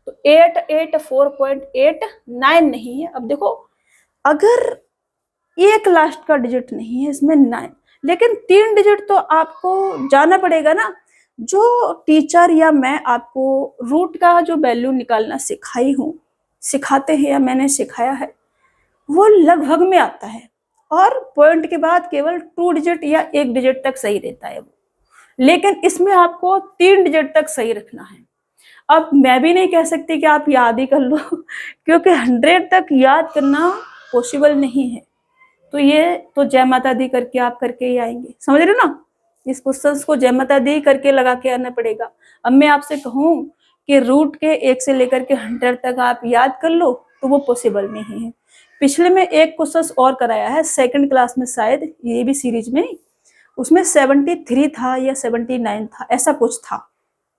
तो 884.89 नहीं है। अब देखो अगर एक लास्ट का डिजिट नहीं है इसमें 9, लेकिन 3 डिजिट तो आपको जाना पड़ेगा ना। जो टीचर या मैं आपको रूट का जो वैल्यू निकालना सिखाते हैं या मैंने सिखाया है, वो लगभग में आता है, और पॉइंट के बाद केवल 2 डिजिट या 1 डिजिट तक सही रहता है वो, लेकिन इसमें आपको 3 डिजिट तक सही रखना है। अब मैं भी नहीं कह सकती कि आप याद ही कर लो क्योंकि 100 तक याद करना पॉसिबल नहीं है। तो ये तो जय माता दी करके आप करके ही आएंगे, समझ रहे हो ना। इस क्वेश्चन को जय माता दी करके लगा के आना पड़ेगा। अब मैं आपसे कहूँ कि रूट के 1 से लेकर के 100 तक आप याद कर लो, तो वो पॉसिबल नहीं है। पिछले में एक क्वेश्चन और कराया है 2nd क्लास में, शायद ये भी सीरीज में, उसमें 73 था या 79 था, ऐसा कुछ था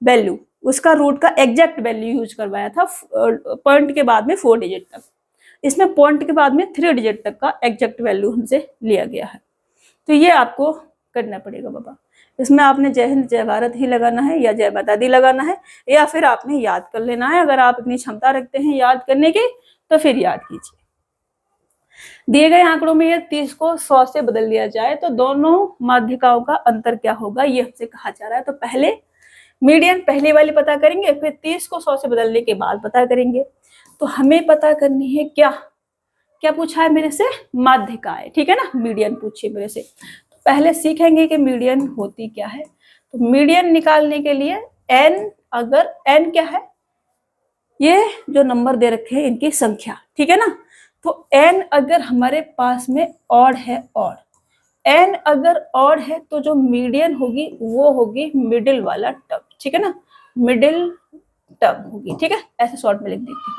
वैल्यू, उसका रूट का एग्जैक्ट वैल्यू यूज करवाया था पॉइंट के बाद में 4 डिजिट तक। इसमें पॉइंट के बाद में 3 डिजिट तक का एग्जैक्ट वैल्यू हमसे लिया गया है। तो ये आपको करना पड़ेगा बाबा। इसमें आपने जय हिंद जय भारत ही लगाना है या जय माता दी लगाना है, या फिर आपने याद कर लेना है। अगर आप इतनी क्षमता रखते हैं याद करने की तो फिर याद कीजिए। दिए गए आंकड़ों में ये 30 को 100 से बदल दिया जाए तो दोनों माध्यिकाओं का अंतर क्या होगा, ये हमसे कहा जा रहा है। तो पहले मीडियन पहले वाली पता करेंगे, फिर 30 को 100 से बदलने के बाद पता करेंगे। तो हमें पता करनी है क्या क्या पूछा है मेरे से? माध्यिकाएं, ठीक है ना। मीडियन पूछिए मेरे से, तो पहले सीखेंगे कि मीडियन होती क्या है। तो मीडियन निकालने के लिए n, अगर n क्या है, ये जो नंबर दे रखे हैं इनकी संख्या, ठीक है ना। तो n अगर हमारे पास में ऑड है, ऑड n अगर ऑड है तो जो मीडियन होगी वो होगी मिडिल वाला टर्म, ठीक है ना, मिडिल टर्म होगी, ठीक है। ऐसे शॉर्ट में लिख देती हूँ।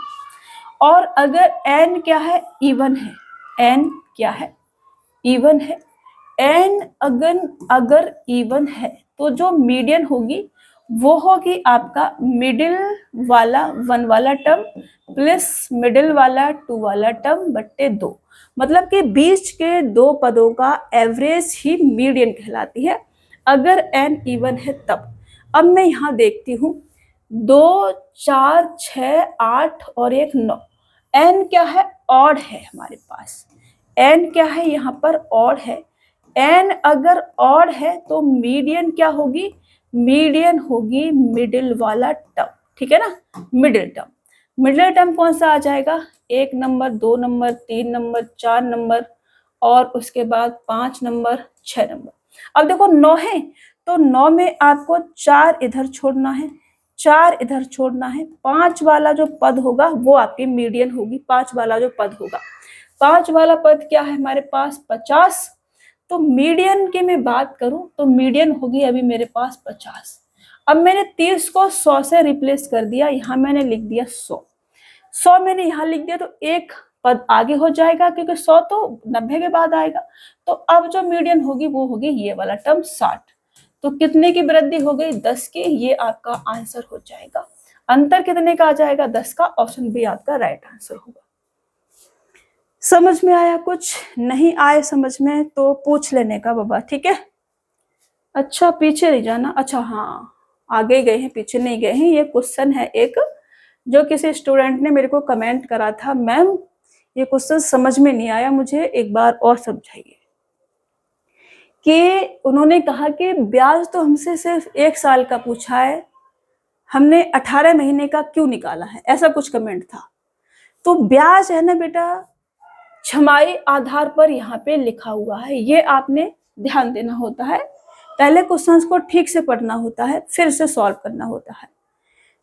और अगर n क्या है, इवन है, n क्या है, इवन है, n अगर इवन है तो जो मीडियन होगी वो होगी आपका मिडिल वाला 1 वाला टर्म प्लस मिडिल वाला 2 वाला टर्म बट्टे 2, मतलब कि बीच के 2 पदों का एवरेज ही मीडियन कहलाती है, अगर n इवन है तब। अब मैं यहाँ देखती हूँ 2, 4, 6, 8 और 1 9, n क्या है, ऑड है हमारे पास, n क्या है यहाँ पर, ऑड है। n अगर ऑड है तो मीडियन क्या होगी, मीडियन होगी मिडिल वाला टर्म, ठीक है ना, मिडिल टर्म। मिडिल टर्म कौन सा आ जाएगा, 1 नंबर, 2 नंबर, 3 नंबर, 4 नंबर और उसके बाद 5 नंबर, 6 नंबर। अब देखो 9 है तो 9 में आपको 4 इधर छोड़ना है, 4 इधर छोड़ना है, 5 वाला जो पद होगा वो आपकी मीडियन होगी। 5 वाला जो पद होगा, 5 वाला पद क्या है हमारे पास, 50। तो मीडियन की मैं बात करूं तो मीडियन होगी अभी मेरे पास 50। अब मैंने 30 को 100 से रिप्लेस कर दिया, यहां मैंने लिख दिया 100 मैंने यहां लिख दिया, तो एक पद आगे हो जाएगा क्योंकि 100 तो 90 के बाद आएगा। तो अब जो मीडियन होगी वो होगी ये वाला टर्म 60। तो कितने की वृद्धि हो गई, 10 की, ये आपका आंसर हो जाएगा। अंतर कितने का आ जाएगा, 10 का। ऑप्शन बी आपका राइट आंसर होगा। समझ में आया? कुछ नहीं आए समझ में तो पूछ लेने का बाबा, ठीक है। अच्छा पीछे नहीं जाना, अच्छा हाँ आगे गए हैं, पीछे नहीं गए हैं। ये क्वेश्चन है एक जो किसी स्टूडेंट ने मेरे को कमेंट करा था, मैम ये क्वेश्चन समझ में नहीं आया, मुझे एक बार और समझाइए। कि उन्होंने कहा कि ब्याज तो हमसे सिर्फ 1 साल का पूछा है, हमने 18 महीने का क्यों निकाला है, ऐसा कुछ कमेंट था। तो ब्याज है ना बेटा, छमाही आधार पर यहाँ पे लिखा हुआ है, ये आपने ध्यान देना होता है पहले क्वेश्चंस को ठीक से पढ़ना होता है, फिर से सॉल्व करना होता है।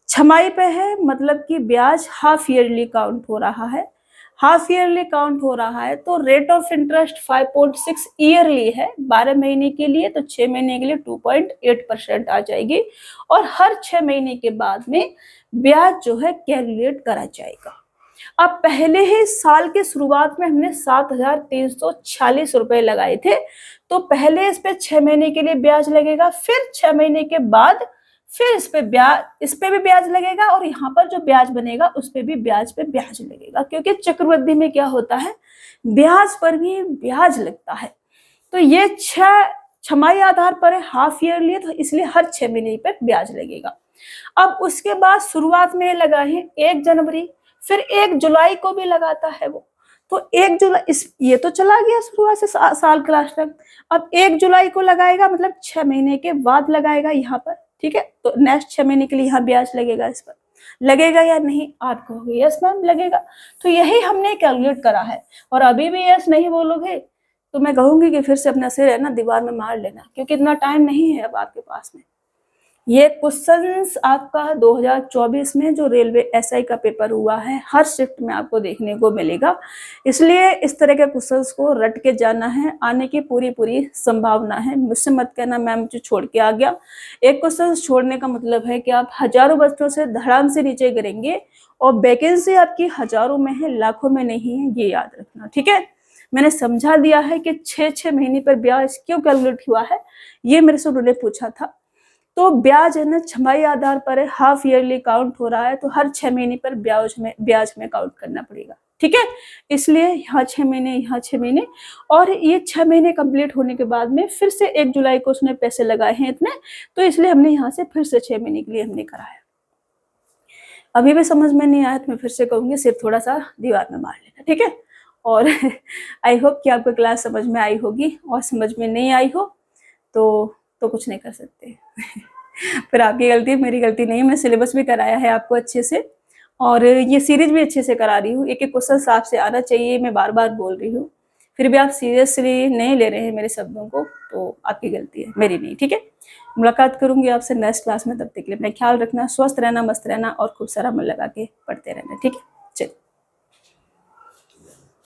छमाही पे है मतलब कि ब्याज हाफ ईयरली काउंट हो रहा है। हाफ ईयरली काउंट हो रहा है तो रेट ऑफ इंटरेस्ट 5.6 ईयरली है, 12 महीने के लिए, तो 6 महीने के लिए 2.8% आ जाएगी। और हर 6 महीने के बाद में ब्याज जो है कैलकुलेट करा जाएगा। अब पहले ही साल के शुरुआत में हमने 7,346 रुपए लगाए थे, तो पहले इस पे 6 महीने के लिए ब्याज लगेगा, फिर 6 महीने के बाद फिर इस पे भी ब्याज लगेगा, और यहाँ पर जो ब्याज बनेगा उस पे भी ब्याज लगेगा, क्योंकि चक्रवृद्धि में क्या होता है, ब्याज पर भी ब्याज लगता है। तो ये छमाही आधार पर है, हाफ ईयरली है, तो इसलिए हर 6 महीने पर ब्याज लगेगा। अब उसके बाद शुरुआत में लगा है 1 जनवरी, फिर 1 जुलाई को भी लगाता है वो, तो 1 जुलाई ये तो चला गया शुरुआत से साल के लास्ट तक। अब 1 जुलाई को लगाएगा, मतलब 6 महीने के बाद लगाएगा यहाँ पर, ठीक है। तो नेक्स्ट 6 महीने के लिए यहाँ ब्याज लगेगा, इस पर लगेगा या नहीं, आप कहोगे यस मैम लगेगा। तो यही हमने कैलकुलेट करा है, और अभी भी यस नहीं बोलोगे तो मैं कहूंगी कि फिर से अपना सिर है ना दीवार में मार लेना, क्योंकि इतना टाइम नहीं है अब आपके पास में। ये क्वेश्चंस आपका 2024 में जो रेलवे एसआई का पेपर हुआ है, हर शिफ्ट में आपको देखने को मिलेगा, इसलिए इस तरह के क्वेश्चंस को रट के जाना है, आने की पूरी संभावना है। मुझसे मत कहना मैम मुझे छोड़ के आ गया। एक क्वेश्चन छोड़ने का मतलब है कि आप हजारों बच्चों से धड़ाम से नीचे गिरेंगे, और वैकेंसी आपकी हजारों में है, लाखों में नहीं है, ये याद रखना, ठीक है। मैंने समझा दिया है कि 6 महीने पर ब्याज क्यों कैलकुलेट हुआ है, ये मेरे से उन्होंने पूछा था। तो ब्याज है ना छमाही आधार पर है, हाफ ईयरली काउंट हो रहा है, तो हर 6 महीने पर ब्याज में काउंट करना पड़ेगा, ठीक है। इसलिए यहाँ 6 महीने, यहाँ 6 महीने, और ये 6 महीने कंप्लीट होने के बाद में फिर से 1 जुलाई को उसने पैसे लगाए हैं इतने, तो इसलिए हमने यहाँ से फिर से 6 महीने के लिए हमने कराया। अभी भी समझ में नहीं आया तो मैं फिर से कहूंगी सिर्फ थोड़ा सा दीवार में मार लेना, ठीक है। और आई होप कि आपको क्लास समझ में आई होगी, और समझ में नहीं आई हो तो कुछ नहीं कर सकते। फिर आपकी गलती है, मेरी गलती नहीं है। मैं सिलेबस भी कराया है आपको अच्छे से, और ये सीरीज भी अच्छे से करा रही हूँ। एक क्वेश्चन आपसे आना चाहिए, मैं बार बार बोल रही हूँ, फिर भी आप सीरियसली नहीं ले रहे हैं मेरे शब्दों को, तो आपकी गलती है, मेरी नहीं, ठीक है। मुलाकात करूंगी आपसे नेक्स्ट क्लास में, तब तक के लिए अपना ख्याल रखना, स्वस्थ रहना, मस्त रहना, और खूब सारा मन लगा के पढ़ते रहना, ठीक है।